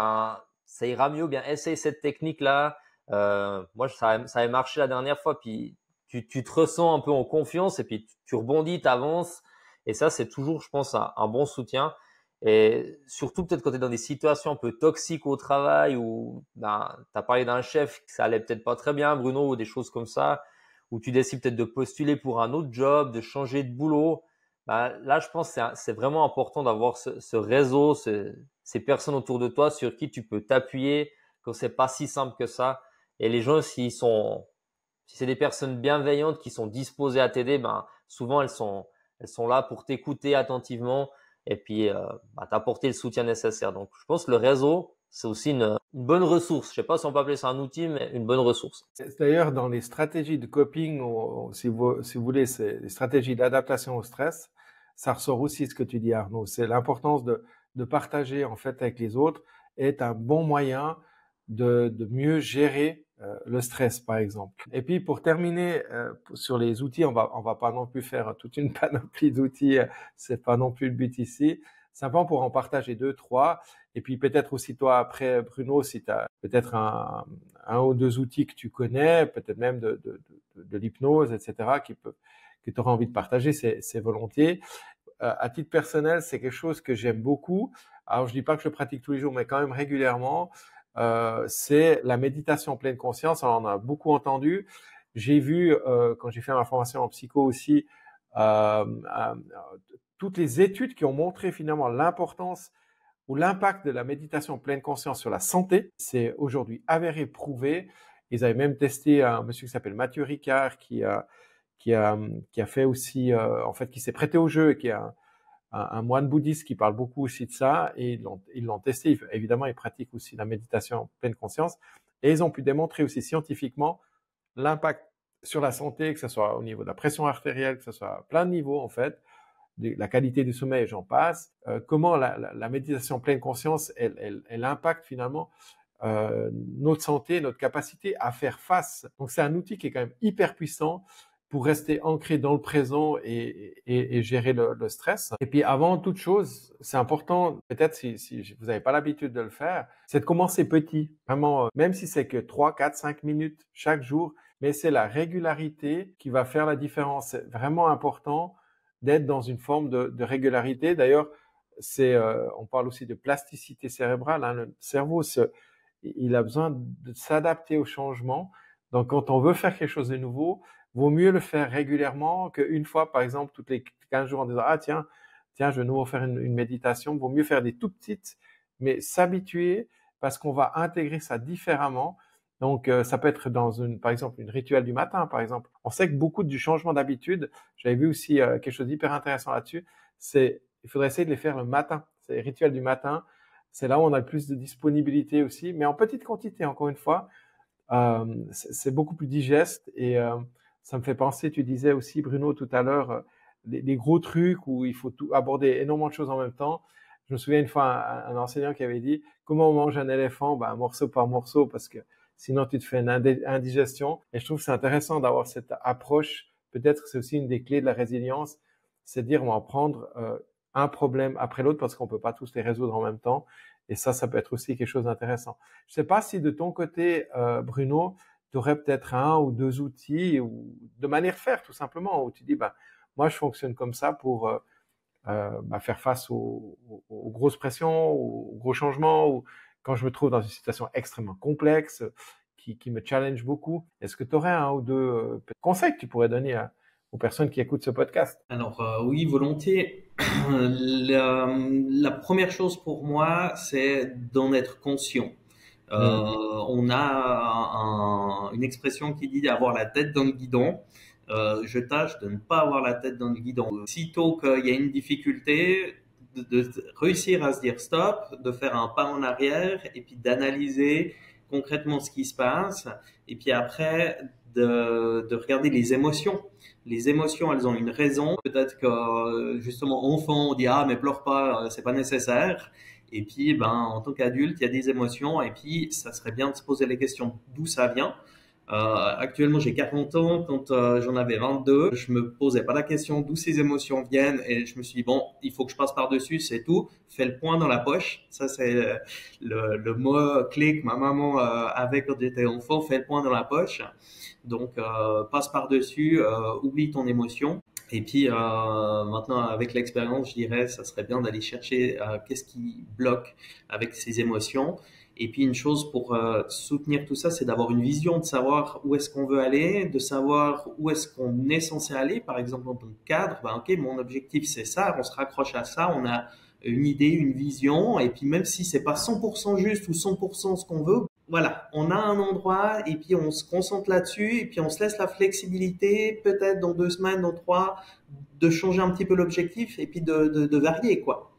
ça ira mieux. Bien, essaye cette technique-là. Moi, ça a marché la dernière fois. Puis tu te ressens un peu en confiance et puis tu rebondis, tu avances. Et ça, c'est toujours, je pense, un bon soutien. Et surtout peut-être quand tu es dans des situations un peu toxiques au travail ou tu as parlé d'un chef que ça allait peut-être pas très bien, Bruno, ou des choses comme ça, où tu décides peut-être de postuler pour un autre job, de changer de boulot. Là, je pense que c'est vraiment important d'avoir ce réseau, ces personnes autour de toi sur qui tu peux t'appuyer quand c'est pas si simple que ça. Et les gens, si c'est des personnes bienveillantes qui sont disposées à t'aider, souvent elles sont là pour t'écouter attentivement et puis t'apporter le soutien nécessaire. Donc, je pense que le réseau, c'est aussi une bonne ressource. Je sais pas si on peut appeler ça un outil, mais une bonne ressource. D'ailleurs, dans les stratégies de coping, ou si vous voulez, c'est les stratégies d'adaptation au stress, ça ressort aussi ce que tu dis, Arnaud. C'est l'importance de partager, en fait, avec les autres est un bon moyen de mieux gérer le stress, par exemple. Et puis, pour terminer, sur les outils, on va pas non plus faire toute une panoplie d'outils. C'est pas non plus le but ici. Simplement pour en partager 2, 3. Et puis, peut-être aussi toi, après, Bruno, si tu as peut-être un ou deux outils que tu connais, peut-être même de l'hypnose, etc., que tu auras envie de partager, c'est volontiers. À titre personnel, c'est quelque chose que j'aime beaucoup. Alors, je dis pas que je le pratique tous les jours, mais quand même régulièrement. C'est la méditation en pleine conscience. Alors, on en a beaucoup entendu. J'ai vu, quand j'ai fait ma formation en psycho aussi, toutes les études qui ont montré finalement l'importance ou l'impact de la méditation en pleine conscience sur la santé. C'est aujourd'hui avéré, prouvé. Ils avaient même testé un monsieur qui s'appelle Mathieu Ricard qui a fait aussi, en fait, qui s'est prêté au jeu et qui est un moine bouddhiste qui parle beaucoup aussi de ça, et ils l'ont testé. Évidemment, ils pratiquent aussi la méditation en pleine conscience, et ils ont pu démontrer aussi scientifiquement l'impact sur la santé, que ce soit au niveau de la pression artérielle, que ce soit à plein de niveaux, en fait, la qualité du sommeil, j'en passe, comment la méditation en pleine conscience, elle impacte finalement notre santé, notre capacité à faire face. Donc, c'est un outil qui est quand même hyper puissant pour rester ancré dans le présent et gérer le stress. Et puis, avant toute chose, c'est important, peut-être si vous n'avez pas l'habitude de le faire, c'est de commencer petit. Vraiment, même si c'est que 3, 4, 5 minutes chaque jour, mais c'est la régularité qui va faire la différence. C'est vraiment important d'être dans une forme de régularité. D'ailleurs, on parle aussi de plasticité cérébrale. Hein. Le cerveau, il a besoin de s'adapter au changement. Donc, quand on veut faire quelque chose de nouveau, vaut mieux le faire régulièrement qu'une fois, par exemple, toutes les 15 jours en disant « Ah, tiens, je vais de nouveau faire une méditation ». Vaut mieux faire des tout petites, mais s'habituer parce qu'on va intégrer ça différemment. Donc, ça peut être par exemple, une rituel du matin, par exemple. On sait que beaucoup du changement d'habitude, j'avais vu aussi quelque chose d'hyper intéressant là-dessus, il faudrait essayer de les faire le matin. C'est les rituels du matin. C'est là où on a le plus de disponibilité aussi, mais en petite quantité, encore une fois. C'est beaucoup plus digeste et ça me fait penser, tu disais aussi, Bruno, tout à l'heure, les gros trucs où il faut aborder énormément de choses en même temps. Je me souviens une fois un enseignant qui avait dit « Comment on mange un éléphant ?» Morceau par morceau, parce que sinon tu te fais une indigestion. Et je trouve que c'est intéressant d'avoir cette approche peut-être c'est aussi une des clés de la résilience, c'est de dire on va en prendre un problème après l'autre parce qu'on peut pas tous les résoudre en même temps. Et ça peut être aussi quelque chose d'intéressant. Je sais pas si de ton côté, Bruno, tu aurais peut-être un ou deux outils ou de manière de faire tout simplement où tu dis bah moi je fonctionne comme ça pour faire face aux grosses pressions, aux gros changements, ou quand je me trouve dans une situation extrêmement complexe qui me challenge beaucoup. Est-ce que tu aurais un ou deux conseils que tu pourrais donner aux personnes qui écoutent ce podcast? Alors oui, volontiers. La première chose pour moi, c'est d'en être conscient. On a une expression qui dit avoir la tête dans le guidon. Je tâche de ne pas avoir la tête dans le guidon. Sitôt qu'il y a une difficulté, de réussir à se dire stop, de faire un pas en arrière et puis d'analyser concrètement ce qui se passe. Et puis après, de regarder les émotions. Les émotions, elles ont une raison. Peut-être que justement, enfant, on dit ah mais pleure pas, c'est pas nécessaire. Et puis, ben, en tant qu'adulte, il y a des émotions et puis ça serait bien de se poser les questions d'où ça vient. Actuellement, j'ai 40 ans. Quand j'en avais 22, je me posais pas la question d'où ces émotions viennent et je me suis dit, bon, il faut que je passe par-dessus, c'est tout. Fais le point dans la poche. Ça, c'est le mot clé que ma maman avait quand j'étais enfant. Fais le point dans la poche. Donc, passe par-dessus, oublie ton émotion. Et puis maintenant, avec l'expérience, je dirais, ça serait bien d'aller chercher qu'est-ce qui bloque avec ces émotions. Et puis une chose pour soutenir tout ça, c'est d'avoir une vision, de savoir où est-ce qu'on veut aller, de savoir où est-ce qu'on est censé aller. Par exemple, en tant que cadre, ben, ok, mon objectif c'est ça, on se raccroche à ça, on a une idée, une vision. Et puis même si c'est pas 100% juste ou 100% ce qu'on veut, voilà, on a un endroit et puis on se concentre là-dessus et puis on se laisse la flexibilité, peut-être dans 2 semaines, dans 3, de changer un petit peu l'objectif et puis de varier, quoi.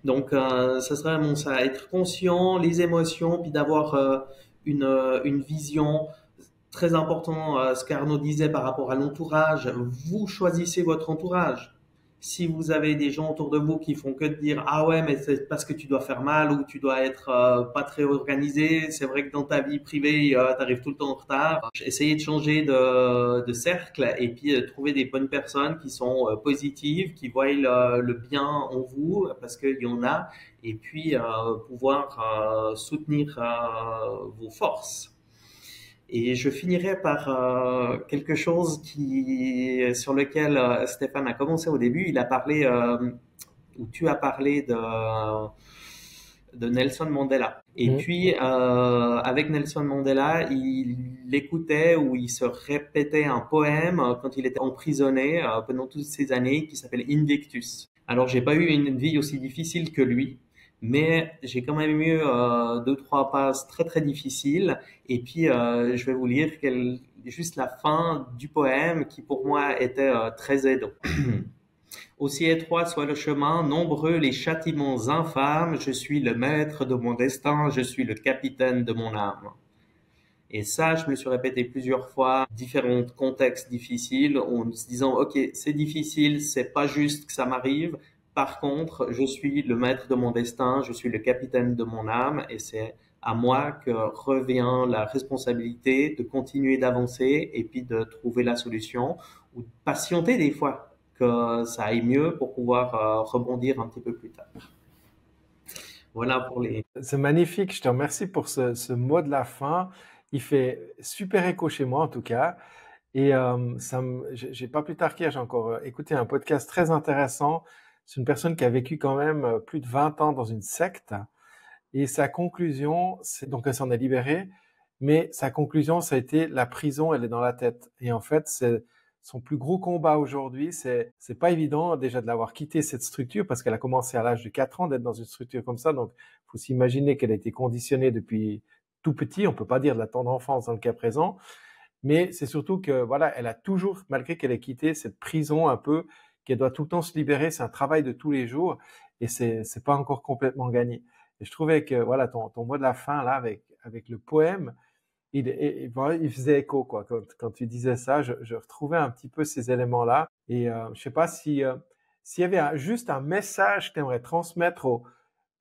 Donc, ça serait bon, ça, être conscient, les émotions, puis d'avoir une vision. Très important, ce qu'Arnaud disait par rapport à l'entourage. Vous choisissez votre entourage. Si vous avez des gens autour de vous qui font que de dire ah ouais mais c'est parce que tu dois faire mal ou tu dois être pas très organisé, c'est vrai que dans ta vie privée t'arrives tout le temps en retard. Essayez de changer de cercle et puis trouver des bonnes personnes qui sont positives, qui voient le bien en vous parce qu'il y en a et puis pouvoir soutenir vos forces. Et je finirai par quelque chose sur lequel Stéphane a commencé au début. Il a parlé, ou tu as parlé de Nelson Mandela. Et puis, avec Nelson Mandela, il écoutait ou il se répétait un poème quand il était emprisonné pendant toutes ces années qui s'appelle Invictus. Alors, j'ai pas eu une vie aussi difficile que lui. Mais j'ai quand même eu 2, 3 passes très très difficiles. Et puis je vais vous lire juste la fin du poème qui pour moi était très aidant. Aussi étroit soit le chemin, nombreux les châtiments infâmes, je suis le maître de mon destin, je suis le capitaine de mon âme. Et ça, je me suis répété plusieurs fois, différents contextes difficiles, en se disant, ok, c'est difficile, c'est pas juste que ça m'arrive. Par contre, je suis le maître de mon destin, je suis le capitaine de mon âme, et c'est à moi que revient la responsabilité de continuer d'avancer et puis de trouver la solution ou de patienter des fois que ça aille mieux pour pouvoir rebondir un petit peu plus tard. Voilà pour les... C'est magnifique, je te remercie pour ce mot de la fin. Il fait super écho chez moi en tout cas. Et j'ai pas plus tard qu'hier, j'ai encore écouté un podcast très intéressant. C'est une personne qui a vécu quand même plus de 20 ans dans une secte. Et sa conclusion, donc elle s'en est libérée, mais sa conclusion, ça a été la prison, elle est dans la tête. Et en fait, c'est son plus gros combat aujourd'hui. C'est pas évident déjà de l'avoir quitté cette structure parce qu'elle a commencé à l'âge de 4 ans d'être dans une structure comme ça. Donc, faut s'imaginer qu'elle a été conditionnée depuis tout petit. On peut pas dire de la tendre enfance dans le cas présent. Mais c'est surtout que, voilà, elle a toujours, malgré qu'elle ait quitté cette prison un peu, qu'elle doit tout le temps se libérer. C'est un travail de tous les jours et c'est pas encore complètement gagné. Et je trouvais que, voilà, ton mot de la fin, là, avec le poème, voilà, il faisait écho, quoi. Quand tu disais ça, je retrouvais un petit peu ces éléments-là. Et, je sais pas s'il y avait juste un message que tu aimerais transmettre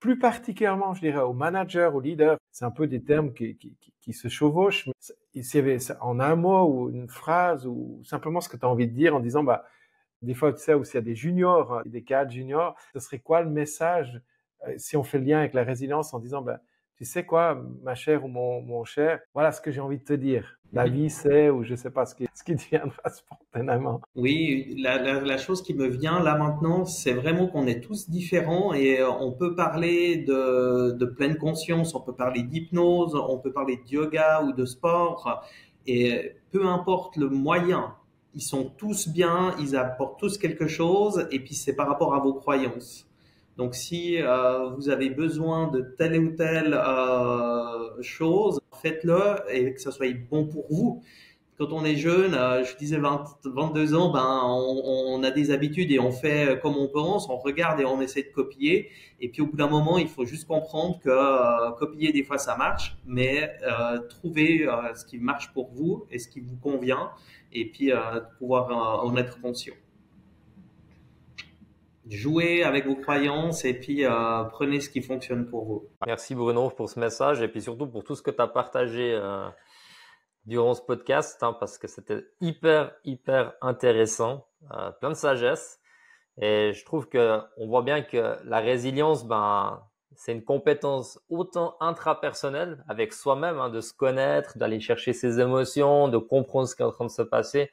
plus particulièrement, je dirais, aux managers, aux leaders c'est un peu des termes qui se chevauchent. Mais s'il y avait en un mot ou une phrase ou simplement ce que tu as envie de dire en disant, bah, des fois, tu sais, où s'il y a des juniors, des cadres juniors, ce serait quoi le message si on fait le lien avec la résilience en disant, bah, tu sais quoi, ma chère ou mon cher, voilà ce que j'ai envie de te dire. La vie, c'est, ou je sais pas, ce qui te viendra spontanément. Oui, la chose qui me vient là maintenant, c'est vraiment qu'on est tous différents et on peut parler de pleine conscience, on peut parler d'hypnose, on peut parler de yoga ou de sport et peu importe le moyen, ils sont tous bien, ils apportent tous quelque chose et puis c'est par rapport à vos croyances. Donc si vous avez besoin de telle ou telle chose, faites-le et que ça soit bon pour vous. Quand on est jeune, je disais 22 ans, ben on a des habitudes et on fait comme on pense, on regarde et on essaie de copier. Et puis au bout d'un moment, il faut juste comprendre que copier des fois ça marche, mais trouver ce qui marche pour vous et ce qui vous convient, et puis pouvoir en être conscient. Jouez avec vos croyances et puis prenez ce qui fonctionne pour vous. Merci Bruno pour ce message et puis surtout pour tout ce que tu as partagé durant ce podcast, hein, parce que c'était hyper intéressant, plein de sagesse. Et je trouve on voit bien que la résilience, c'est une compétence autant intrapersonnelle avec soi-même, hein, de se connaître, d'aller chercher ses émotions, de comprendre ce qui est en train de se passer,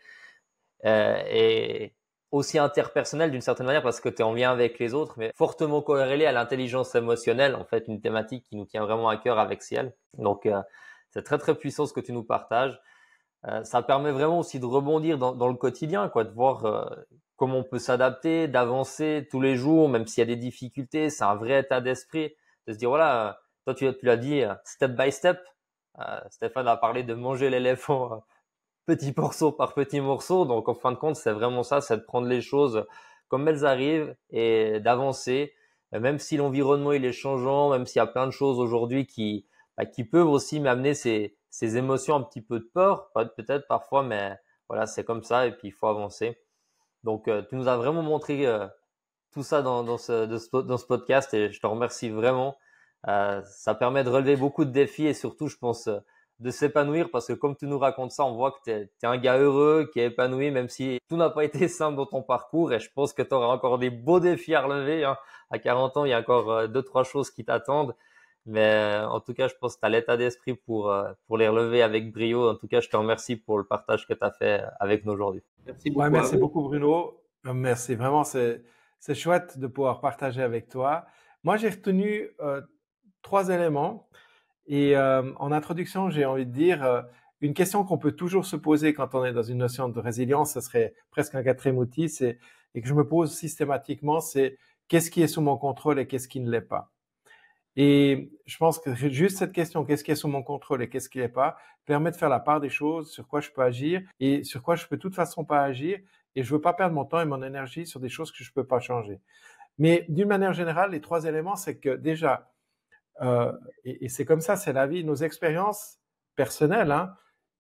et aussi interpersonnelle d'une certaine manière parce que tu es en lien avec les autres, mais fortement corrélée à l'intelligence émotionnelle, en fait, une thématique qui nous tient vraiment à cœur avec Ciel. Donc, c'est très puissant ce que tu nous partages. Ça permet vraiment aussi de rebondir dans le quotidien, quoi, de voir comment on peut s'adapter, d'avancer tous les jours, même s'il y a des difficultés. C'est un vrai état d'esprit de se dire, voilà, toi tu l'as dit, step by step. Stéphane a parlé de manger l'éléphant petit morceau par petit morceau. Donc, en fin de compte, c'est vraiment ça, c'est de prendre les choses comme elles arrivent et d'avancer. Même si l'environnement il est changeant, même s'il y a plein de choses aujourd'hui qui peuvent aussi m'amener ces émotions un petit peu de peur, peut-être parfois, mais voilà, c'est comme ça et puis il faut avancer. Donc, tu nous as vraiment montré tout ça dans ce podcast et je te remercie vraiment. Ça permet de relever beaucoup de défis et surtout, je pense, de s'épanouir parce que comme tu nous racontes ça, on voit que tu es un gars heureux, qui est épanoui, même si tout n'a pas été simple dans ton parcours et je pense que tu auras encore des beaux défis à relever, hein. À 40 ans, il y a encore 2-3 choses qui t'attendent. Mais en tout cas, je pense que tu as l'état d'esprit pour les relever avec brio. En tout cas, je te remercie pour le partage que tu as fait avec nous aujourd'hui. Merci beaucoup. Ouais, merci beaucoup Bruno. Merci, vraiment, c'est chouette de pouvoir partager avec toi. Moi, j'ai retenu 3 éléments. Et en introduction, j'ai envie de dire, une question qu'on peut toujours se poser quand on est dans une notion de résilience, ce serait presque un 4e outil, et que je me pose systématiquement, c'est qu'est-ce qui est sous mon contrôle et qu'est-ce qui ne l'est pas. Et je pense que juste cette question, qu'est-ce qui est sous mon contrôle et qu'est-ce qui n'est pas, permet de faire la part des choses, sur quoi je peux agir et sur quoi je peux de toute façon pas agir. Et je veux pas perdre mon temps et mon énergie sur des choses que je peux pas changer. Mais d'une manière générale, les 3 éléments, c'est que déjà, et c'est comme ça, c'est la vie, nos expériences personnelles, hein,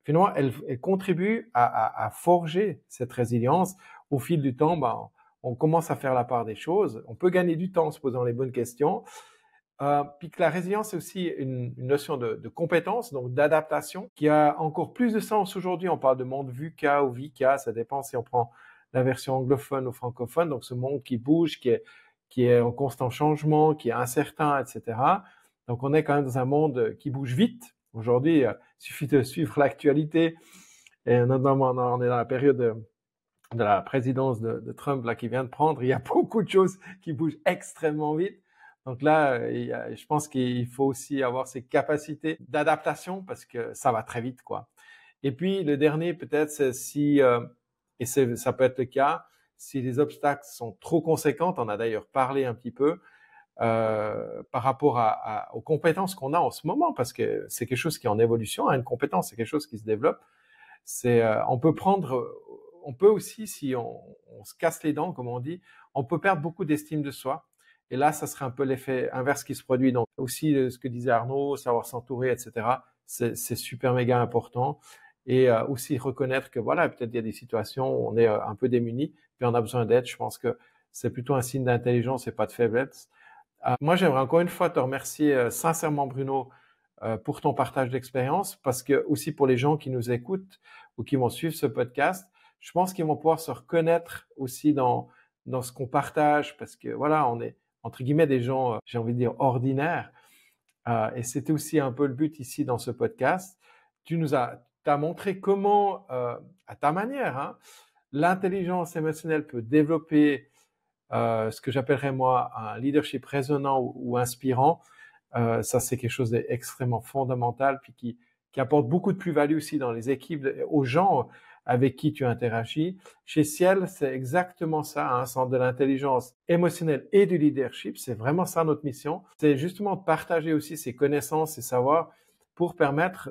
finalement, elles contribuent à forger cette résilience. Au fil du temps, on commence à faire la part des choses. On peut gagner du temps en se posant les bonnes questions. Puis que la résilience est aussi une notion de compétence, donc d'adaptation, qui a encore plus de sens aujourd'hui. On parle de monde VUCA ou VICA, ça dépend si on prend la version anglophone ou francophone. Donc ce monde qui bouge, qui est en constant changement, qui est incertain, etc. Donc on est quand même dans un monde qui bouge vite. Aujourd'hui, il suffit de suivre l'actualité. Et notamment, on est dans la période de la présidence de Trump là, qui vient de prendre. Il y a beaucoup de choses qui bougent extrêmement vite. Donc là, je pense qu'il faut aussi avoir ces capacités d'adaptation parce que ça va très vite, quoi. Et puis, le dernier, peut-être, c'est ça peut être le cas, si les obstacles sont trop conséquents, on a d'ailleurs parlé un petit peu, par rapport aux compétences qu'on a en ce moment, parce que c'est quelque chose qui est en évolution, hein, une compétence, c'est quelque chose qui se développe. On peut aussi, si on se casse les dents, comme on dit, on peut perdre beaucoup d'estime de soi. Et là, ça serait un peu l'effet inverse qui se produit. Donc, aussi, ce que disait Arnaud, savoir s'entourer, etc., c'est super méga important. Et aussi reconnaître que, voilà, peut-être il y a des situations où on est un peu démuni, puis on a besoin d'aide. Je pense que c'est plutôt un signe d'intelligence et pas de faiblesse. Moi, j'aimerais encore une fois te remercier sincèrement, Bruno, pour ton partage d'expérience, parce que aussi pour les gens qui nous écoutent ou qui vont suivre ce podcast, je pense qu'ils vont pouvoir se reconnaître aussi dans ce qu'on partage, parce que voilà, on est entre guillemets des gens, j'ai envie de dire, ordinaires. Et c'était aussi un peu le but ici dans ce podcast. T'as montré comment, à ta manière, hein, l'intelligence émotionnelle peut développer ce que j'appellerais moi un leadership résonnant ou inspirant. Ça, c'est quelque chose d'extrêmement fondamental, puis qui apporte beaucoup de plus-value aussi dans les équipes, aux gens avec qui tu interagis. Chez Ciel, c'est exactement ça, un centre de l'intelligence émotionnelle et du leadership. C'est vraiment ça notre mission. C'est justement de partager aussi ces connaissances et savoirs pour permettre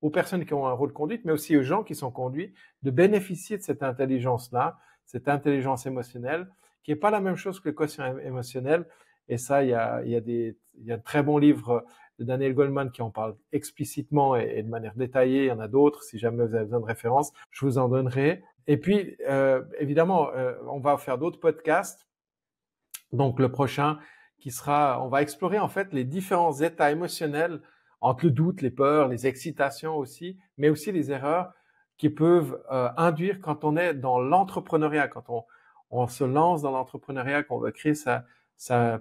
aux personnes qui ont un rôle de conduite, mais aussi aux gens qui sont conduits, de bénéficier de cette intelligence-là, cette intelligence émotionnelle, qui n'est pas la même chose que le quotient émotionnel. Et ça, il y a de très bons livres de Daniel Goleman qui en parlent explicitement et de manière détaillée. Il y en a d'autres. Si jamais vous avez besoin de références, je vous en donnerai. Et puis, évidemment, on va faire d'autres podcasts. Donc, le prochain on va explorer en fait les différents états émotionnels entre le doute, les peurs, les excitations aussi, mais aussi les erreurs qui peuvent induire quand on est dans l'entrepreneuriat, quand on se lance dans l'entrepreneuriat, qu'on veut créer sa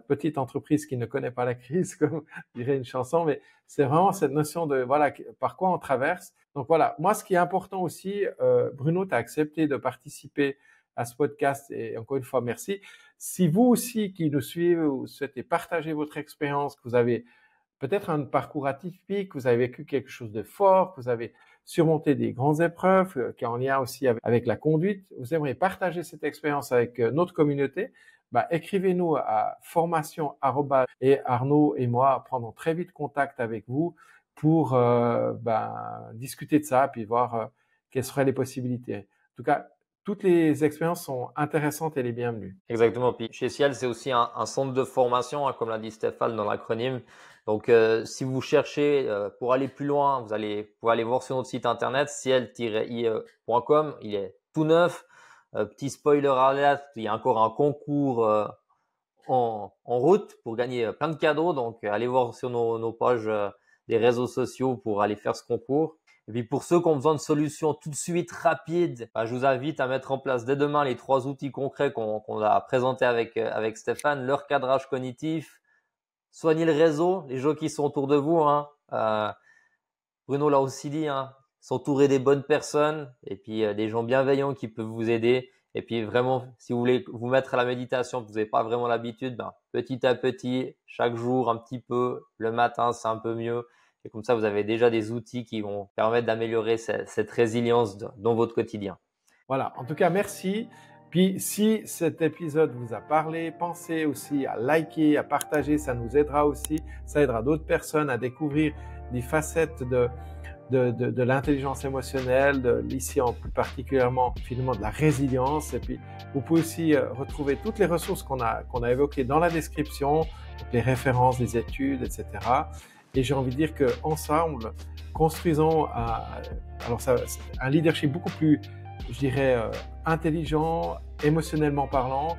petite entreprise qui ne connaît pas la crise, comme dirait une chanson, mais c'est vraiment cette notion de voilà par quoi on traverse. Donc voilà, moi ce qui est important aussi, Bruno, tu as accepté de participer à ce podcast et encore une fois merci. Si vous aussi qui nous suivez, vous souhaitez partager votre expérience, que vous avez peut-être un parcours atypique, vous avez vécu quelque chose de fort, que vous avez surmonté des grandes épreuves, qui est en lien aussi avec la conduite, vous aimeriez partager cette expérience avec notre communauté, écrivez-nous à formation@ et Arnaud et moi prendrons très vite contact avec vous pour discuter de ça puis voir quelles seraient les possibilités. En tout cas, toutes les expériences sont intéressantes et les bienvenues. Exactement. Puis chez Ciel, c'est aussi un centre de formation, hein, comme l'a dit Stéphane dans l'acronyme. Donc, si vous cherchez pour aller plus loin, vous pouvez aller voir sur notre site internet ciel-i.com. Il est tout neuf. Petit spoiler alert, il y a encore un concours en route pour gagner plein de cadeaux. Donc, allez voir sur nos pages des réseaux sociaux pour aller faire ce concours. Et puis, pour ceux qui ont besoin de solutions tout de suite rapides, je vous invite à mettre en place dès demain les 3 outils concrets qu'on a présentés avec Stéphane. Leur cadrage cognitif, soigner le réseau, les gens qui sont autour de vous. Bruno l'a aussi dit, s'entourer des bonnes personnes et puis des gens bienveillants qui peuvent vous aider. Et puis vraiment, si vous voulez vous mettre à la méditation, vous n'avez pas vraiment l'habitude, petit à petit, chaque jour un petit peu, le matin c'est un peu mieux. Et comme ça, vous avez déjà des outils qui vont permettre d'améliorer cette résilience dans votre quotidien. Voilà, en tout cas, merci. Puis, si cet épisode vous a parlé, pensez aussi à liker, à partager, ça nous aidera aussi. Ça aidera d'autres personnes à découvrir des facettes de l'intelligence émotionnelle, ici en plus particulièrement finalement de la résilience. Et puis, vous pouvez aussi retrouver toutes les ressources qu'on a évoquées dans la description, donc les références, les études, etc. Et j'ai envie de dire qu'ensemble, construisons un leadership beaucoup plus, je dirais, intelligent, émotionnellement parlant.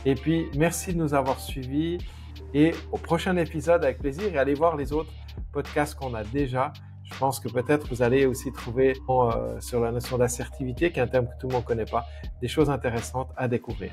Et puis, merci de nous avoir suivis. Et au prochain épisode, avec plaisir, et allez voir les autres podcasts qu'on a déjà. Je pense que peut-être vous allez aussi trouver sur la notion d'assertivité, qui est un terme que tout le monde ne connaît pas, des choses intéressantes à découvrir.